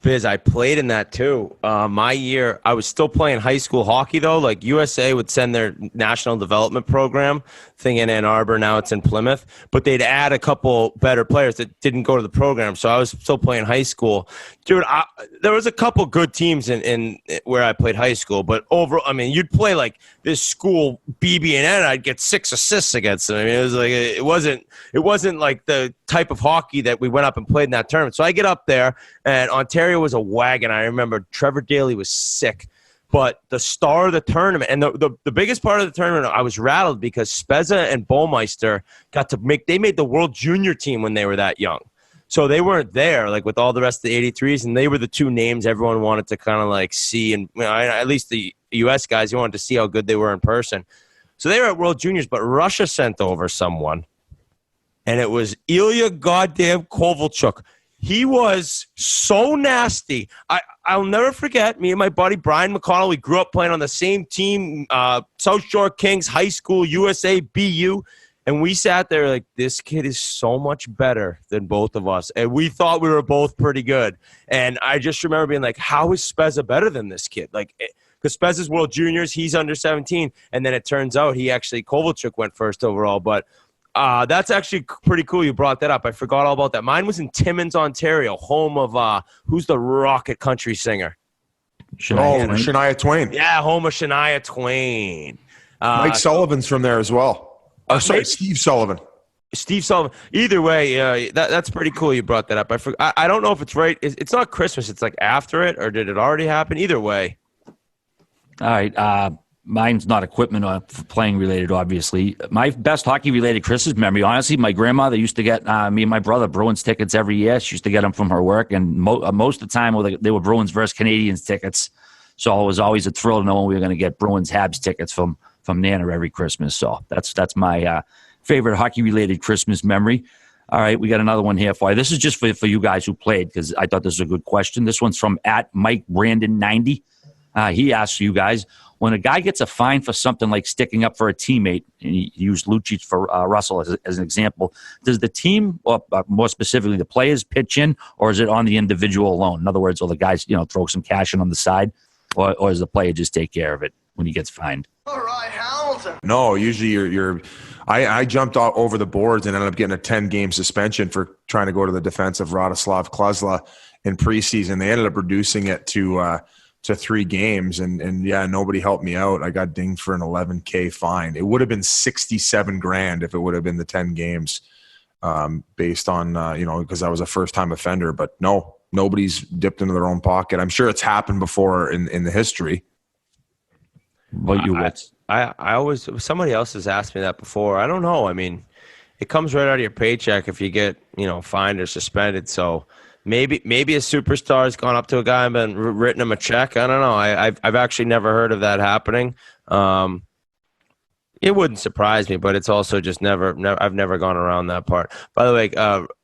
Biz, I played in that too. My year, I was still playing high school hockey though. Like USA would send their national development program thing in Ann Arbor. Now it's in Plymouth, but they'd add a couple better players that didn't go to the program. So I was still playing high school, dude. There was a couple good teams in where I played high school, but overall, I mean, you'd play like this school BB&N, I'd get 6 assists against them. I mean, it was like it wasn't like the type of hockey that we went up and played in that tournament. So I get up there, and Ontario was a wagon. I remember Trevor Daley was sick, but the star of the tournament and the biggest part of the tournament, I was rattled because Spezza and Baumeister they made the World Junior team when they were that young. So they weren't there, like with all the rest of the 83s, and they were the two names everyone wanted to kind of like see, and at least the U.S. guys, you wanted to see how good they were in person. So they were at World Juniors, but Russia sent over someone, and it was Ilya goddamn Kovalchuk. He was so nasty. I'll never forget, me and my buddy Brian McConnell, we grew up playing on the same team, South Shore Kings, high school, USA, BU. And we sat there like, this kid is so much better than both of us. And we thought we were both pretty good. And I just remember being like, how is Spezza better than this kid? Like, because Spezza's World Juniors, he's under 17. And then it turns out Kovalchuk went first overall. But that's actually pretty cool you brought that up. I forgot all about that. Mine was in Timmins, Ontario, home of who's the Rocket country singer? Shania Twain. Yeah, home of Shania Twain. Mike Sullivan's from there as well. Steve Sullivan. Steve Sullivan. Either way, that's pretty cool you brought that up. I don't know if it's right. It's not Christmas. It's like after it, or did it already happen? Either way. All right. Mine's not equipment or playing related, obviously. My best hockey-related Christmas memory, honestly, my grandmother used to get me and my brother Bruins tickets every year. She used to get them from her work, and most of the time they were Bruins versus Canadians tickets. So it was always a thrill to know when we were going to get Bruins Habs tickets from Nana every Christmas. So that's my favorite hockey-related Christmas memory. All right, we got another one here for you. This is just for you guys who played, because I thought this was a good question. This one's from @MikeBrandon90. He asks you guys, when a guy gets a fine for something like sticking up for a teammate, and he used Lucic for Russell as an example, does the team, or more specifically the players, pitch in, or is it on the individual alone? In other words, will the guys throw some cash in on the side, or does the player just take care of it when he gets fined? All right, Hamilton. No, usually I jumped over the boards and ended up getting a 10-game suspension for trying to go to the defense of Radoslav Klesla in preseason. They ended up reducing it to 3 games, and yeah, nobody helped me out. I got dinged for an $11,000 fine. It would have been $67,000 if it would have been the 10 games, based on because I was a first-time offender. But no, nobody's dipped into their own pocket. I'm sure it's happened before in the history. What you would? I always, somebody else has asked me that before. I don't know. I mean, it comes right out of your paycheck if you get fined or suspended. So maybe a superstar has gone up to a guy and been written him a check. I don't know. I've actually never heard of that happening. It wouldn't surprise me, but it's also just never I've never gone around that part. By the way,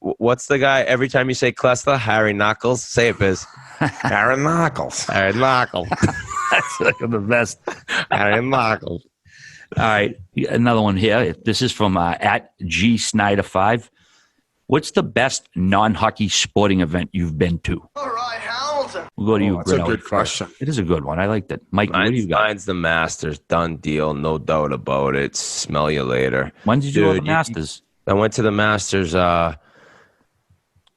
what's the guy? Every time you say Klesla, Harry Knuckles, say it, Biz. Harry Knuckles. Harry Knuckles. That's like the best. Harry Knuckles. All right, another one here. This is from @GSnyder5. What's the best non-hockey sporting event you've been to? All right, Hamilton. We'll go to you, That's a Grinnell. good question. It is a good one. I liked it. Mike, what do you got? Mine's the Masters. Done deal. No doubt about it. Smell you later. When did you go to the Dude, Masters? I went to the Masters. I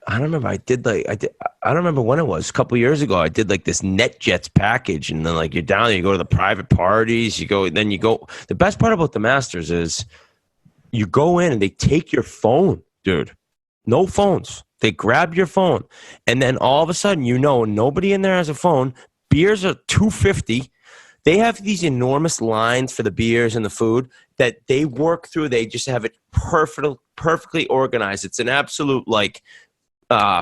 don't remember. I don't remember when it was. A couple years ago, I did like this NetJets package, and then like you're down there, you go to the private parties, you go. The best part about the Masters is you go in and they take your phone, dude. No phones. They grab your phone, and then all of a sudden, nobody in there has a phone. Beers are $2.50. They have these enormous lines for the beers and the food that they work through. They just have it perfectly organized. It's an absolute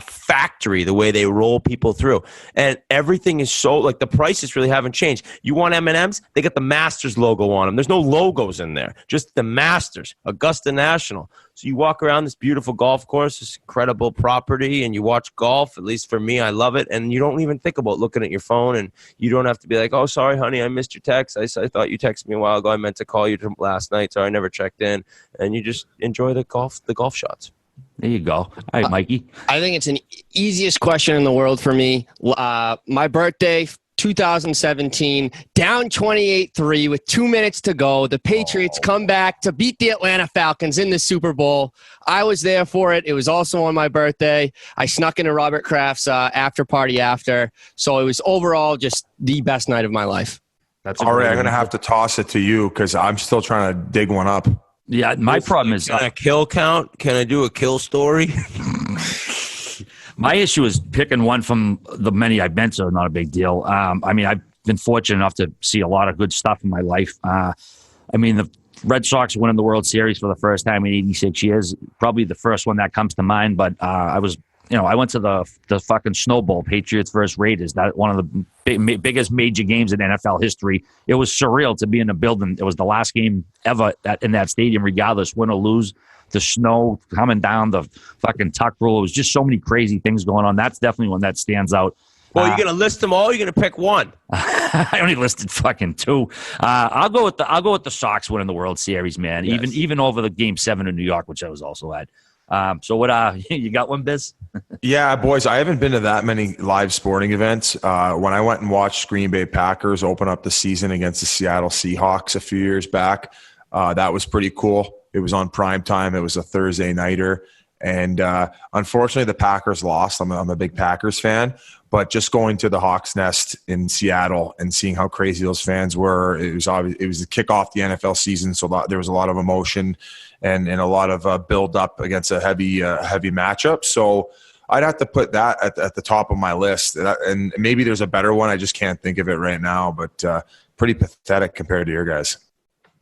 factory, the way they roll people through, and everything is so the prices really haven't changed. You want M&Ms? They got the Masters logo on them. There's no logos in there, just the Masters, Augusta National. So you walk around this beautiful golf course, this incredible property, and you watch golf. At least for me, I love it. And you don't even think about looking at your phone, and you don't have to be like, oh, sorry, honey, I missed your text. I thought you texted me a while ago. I meant to call you last night, so I never checked in. And you just enjoy the golf shots. There you go. All right, Mikey. I think it's an easiest question in the world for me. My birthday, 2017, down 28-3 with 2 minutes to go. The Patriots come back to beat the Atlanta Falcons in the Super Bowl. I was there for it. It was also on my birthday. I snuck into Robert Kraft's after party after. So it was overall just the best night of my life. That's all right. I'm going to have to toss it to you because I'm still trying to dig one up. Yeah, my problem is... Can I kill count? Can I do a kill story? My issue is picking one from the many I've been to. Not a big deal. I mean, I've been fortunate enough to see a lot of good stuff in my life. I mean, the Red Sox winning the World Series for the first time in 86 years, probably the first one that comes to mind. But I went to the fucking Snow Bowl, Patriots versus Raiders. That one of the biggest major games in NFL history. It was surreal to be in the building. It was the last game ever in that stadium, regardless, win or lose. The snow coming down, the fucking tuck rule. It was just so many crazy things going on. That's definitely one that stands out. Well, you're gonna list them all. You're gonna pick one. I only listed fucking two. I'll go with the Sox winning the World Series, man. Yes. Even over the Game 7 in New York, which I was also at. So what? You got one, Biz? Yeah, boys, I haven't been to that many live sporting events. When I went and watched Green Bay Packers open up the season against the Seattle Seahawks a few years back, that was pretty cool. It was on prime time. It was a Thursday nighter. And unfortunately, the Packers lost. I'm a big Packers fan. But just going to the Hawks Nest in Seattle and seeing how crazy those fans were, it was the kickoff the NFL season, so there was a lot of emotion and a lot of build up against a heavy matchup. So I'd have to put that at the top of my list. And maybe there's a better one. I just can't think of it right now. But pretty pathetic compared to your guys.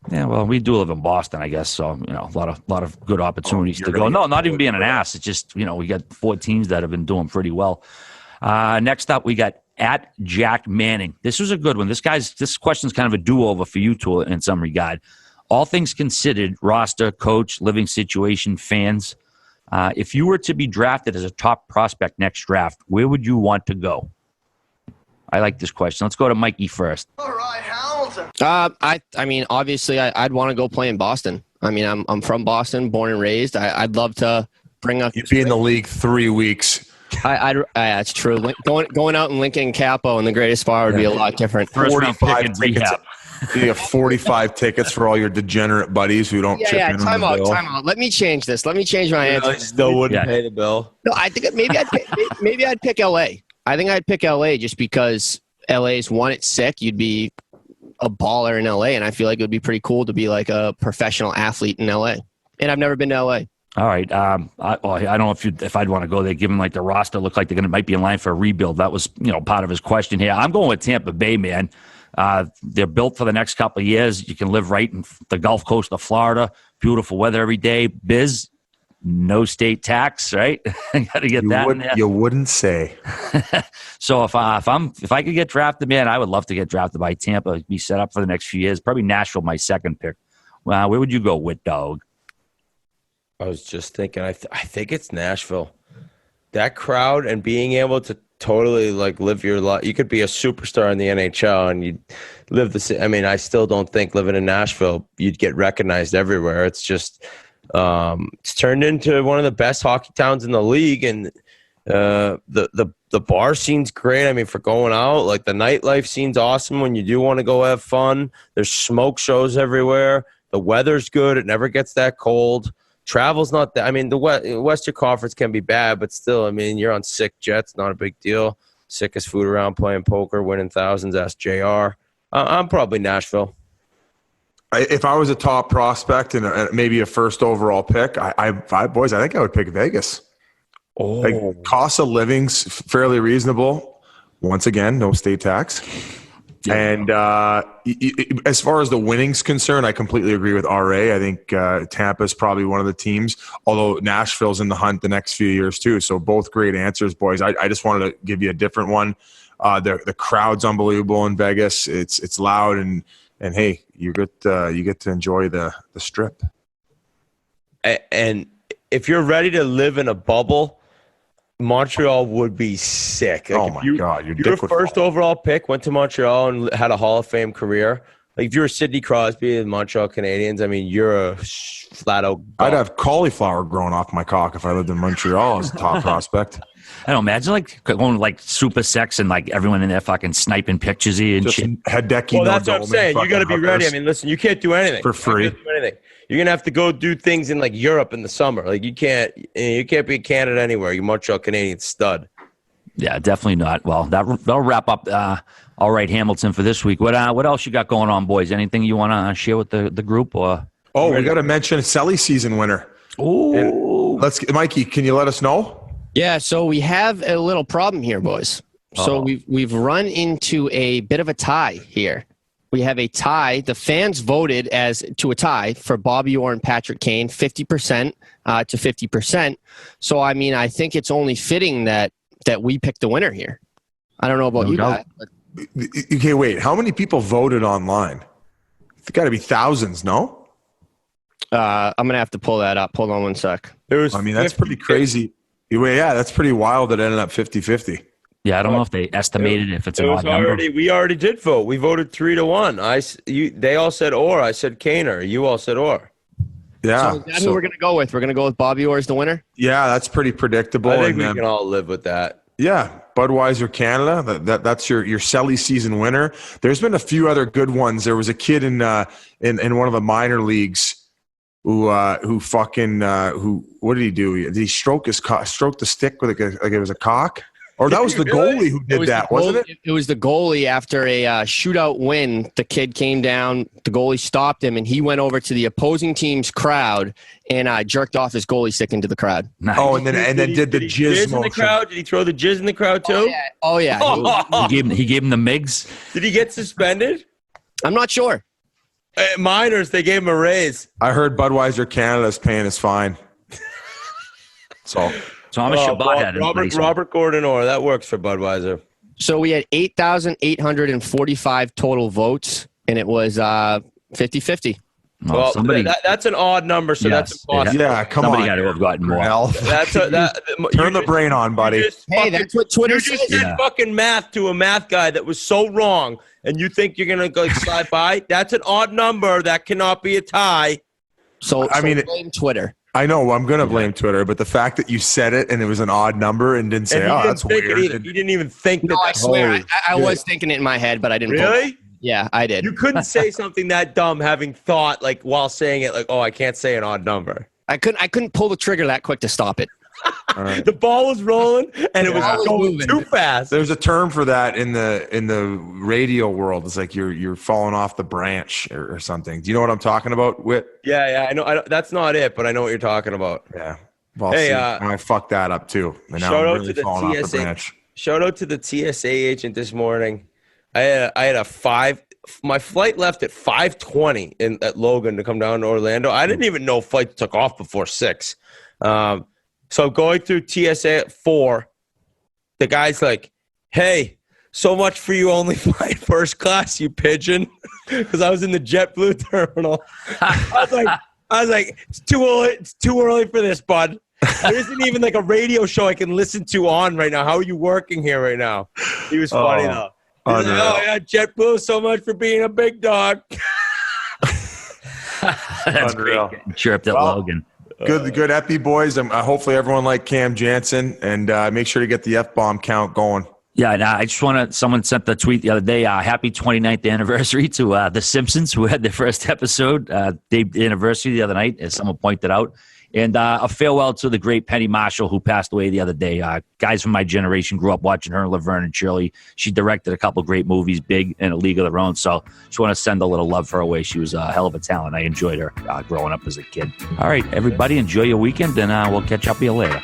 Yeah, well, we do live in Boston, I guess, so a lot of good opportunities to go. No, not even being an ass. It's just we got 4 teams that have been doing pretty well. Next up, we got at Jack Manning. This was a good one. This question's kind of a do-over for you two in some regard. All things considered, roster, coach, living situation, fans. If you were to be drafted as a top prospect next draft, where would you want to go? I like this question. Let's go to Mikey first. All right, hounds. I mean, obviously, I'd want to go play in Boston. I mean, I'm from Boston, born and raised. I'd love to bring up. You'd be in the league 3 weeks. That's true. Going out in Lincoln Capo and the Greatest Bar would be a lot different. 45 tickets. You have 45 tickets for all your degenerate buddies who don't chip in on the bill. Time out. Let me change this. Let me change my answer. I still wouldn't pay the bill. No, I think maybe I'd pick LA. I think I'd pick LA just because LA's one, it's sick. You'd be a baller in LA, and I feel like it would be pretty cool to be like a professional athlete in LA. And I've never been to LA. All right. I don't know if I'd want to go there, given like the roster looked like might be in line for a rebuild. That was part of his question here. I'm going with Tampa Bay, man. They're built for the next couple of years. You can live right in the Gulf Coast of Florida. Beautiful weather every day. Biz, no state tax, right? Got to get that in there. You wouldn't say. So if I could get drafted, man, I would love to get drafted by Tampa. Be set up for the next few years. Probably Nashville, my second pick. Where would you go, Wit Dog? I was just thinking. I think it's Nashville. That crowd and being able to totally live your life. You could be a superstar in the NHL and you'd live the same. I mean, I still don't think living in Nashville you'd get recognized everywhere. It's just it's turned into one of the best hockey towns in the league, and the bar scene's great. I mean, for going out, like the nightlife scene's awesome when you do want to go have fun. There's smoke shows everywhere. The weather's good. It never gets that cold. Travel's not that. I mean, the Western Conference can be bad, but still, I mean, you're on sick jets, not a big deal. Sickest food around, playing poker, winning thousands. Ask JR. I'm probably Nashville. If I was a top prospect and maybe a first overall pick, boys, I think I would pick Vegas. Cost of living's fairly reasonable. Once again, no state tax. And as far as the winning's concerned, I completely agree with RA. I think Tampa's probably one of the teams, although Nashville's in the hunt the next few years too. So both great answers, boys. I just wanted to give you a different one. The crowd's unbelievable in Vegas. It's loud and hey, you get to enjoy the strip. And if you're ready to live in a bubble, Montreal would be sick. Like, oh my God, your first overall pick went to Montreal and had a Hall of Fame career. Like if you're a Sidney Crosby and Montreal Canadiens, I mean, you're a flat out. I'd have cauliflower growing off my cock if I lived in Montreal as a top prospect. I don't imagine like going like super sex and like everyone in there fucking sniping pictures of you and Just shit. Hideki. Well, that's what I'm saying. You got to be ready. I mean, listen, you can't do anything for free. You can't do anything. You're gonna have to go do things in like Europe in the summer. Like you can't be in Canada anywhere. You're Montreal Canadian stud. Yeah, definitely not. Well, that'll wrap up. All right, Hamilton, for this week. What else you got going on, boys? Anything you want to share with the group? Or we got to mention Selly season winner. Oh, Mikey, can you let us know? Yeah, so we have a little problem here, boys. So we've run into a bit of a tie here. We have a tie. The fans voted to a tie for Bobby Orr and Patrick Kane, 50% to 50%. So, I mean, I think it's only fitting that we pick the winner here. I don't know about you guys. Okay, wait. How many people voted online? It's got to be thousands, no? I'm going to have to pull that up. Hold on one sec. That's pretty crazy. Yeah, that's pretty wild that it ended up 50-50. Yeah, I don't know if they estimated if it's an odd number. We already did vote. We voted 3-1. They all said Orr. I said Kaner. You all said Orr. Yeah. So is that who we're going to go with? We're going to go with Bobby Orr as the winner? Yeah, that's pretty predictable. I think we can all live with that. Yeah, Budweiser Canada. That's your Selly season winner. There's been a few other good ones. There was a kid in one of the minor leagues who what did he do? Did he stroke the stick with like it was a cock? Or that was the goalie who did that, wasn't it? It was the goalie after a shootout win. The kid came down, the goalie stopped him, and he went over to the opposing team's crowd and jerked off his goalie stick into the crowd. Nice. Oh, and then did the jizz motion. In the crowd? Did he throw the jizz in the crowd too? Oh yeah. He gave him the MIGs. Did he get suspended? I'm not sure. Minors, they gave him a raise. I heard Budweiser Canada's paying his fine. So Thomas Shabbat had Robert Gordon Orr. That works for Budweiser. So we had 8,845 total votes, and it was 50-50. Well, that's an odd number, so that's impossible. Yeah, come somebody on. Somebody got to have gotten more. Turn the brain on, buddy. That's what Twitter says. You just did fucking math to a math guy that was so wrong, and you think you're going to go slide by? That's an odd number. That cannot be a tie. So blame Twitter. I know I'm going to blame Twitter, but the fact that you said it and it was an odd number and didn't say, that's weird. You didn't even think that. No, I swear. I was thinking it in my head, but I didn't. Really? Yeah, I did. You couldn't say something that dumb having thought, like, while saying it, like, oh, I can't say an odd number. I couldn't pull the trigger that quick to stop it. Right. The ball was rolling and it was going too fast. There's a term for that in the radio world. It's like you're falling off the branch or something. Do you know what I'm talking about, Whit? Yeah, I know. That's not it, but I know what you're talking about. Yeah. Well, hey, I fucked that up too. And now I'm really falling off the branch. Shout out to the TSA agent this morning. I had a 5. My flight left at 5:20 at Logan to come down to Orlando. I didn't even know flights took off before 6. So going through TSA at 4, the guy's like, "Hey, so much for you only flying first class, you pigeon," because I was in the JetBlue terminal. I was like, it's too early. It's too early for this, bud. There isn't even like a radio show I can listen to on right now. How are you working here right now? He was funny though. He's like, oh yeah, JetBlue, so much for being a big dog. That's unreal. Great. Chirped at Logan. Good epi, boys. Hopefully everyone liked Cam Janssen, and make sure to get the F-bomb count going. Yeah, and I just want to – someone sent the tweet the other day, happy 29th anniversary to The Simpsons, who had their first episode, anniversary the other night, as someone pointed out. And a farewell to the great Penny Marshall, who passed away the other day. Guys from my generation grew up watching her and Laverne and Shirley. She directed a couple great movies, Big and A League of Their Own. So just want to send a little love her away. She was a hell of a talent. I enjoyed her growing up as a kid. All right, everybody, enjoy your weekend, and we'll catch up with you later.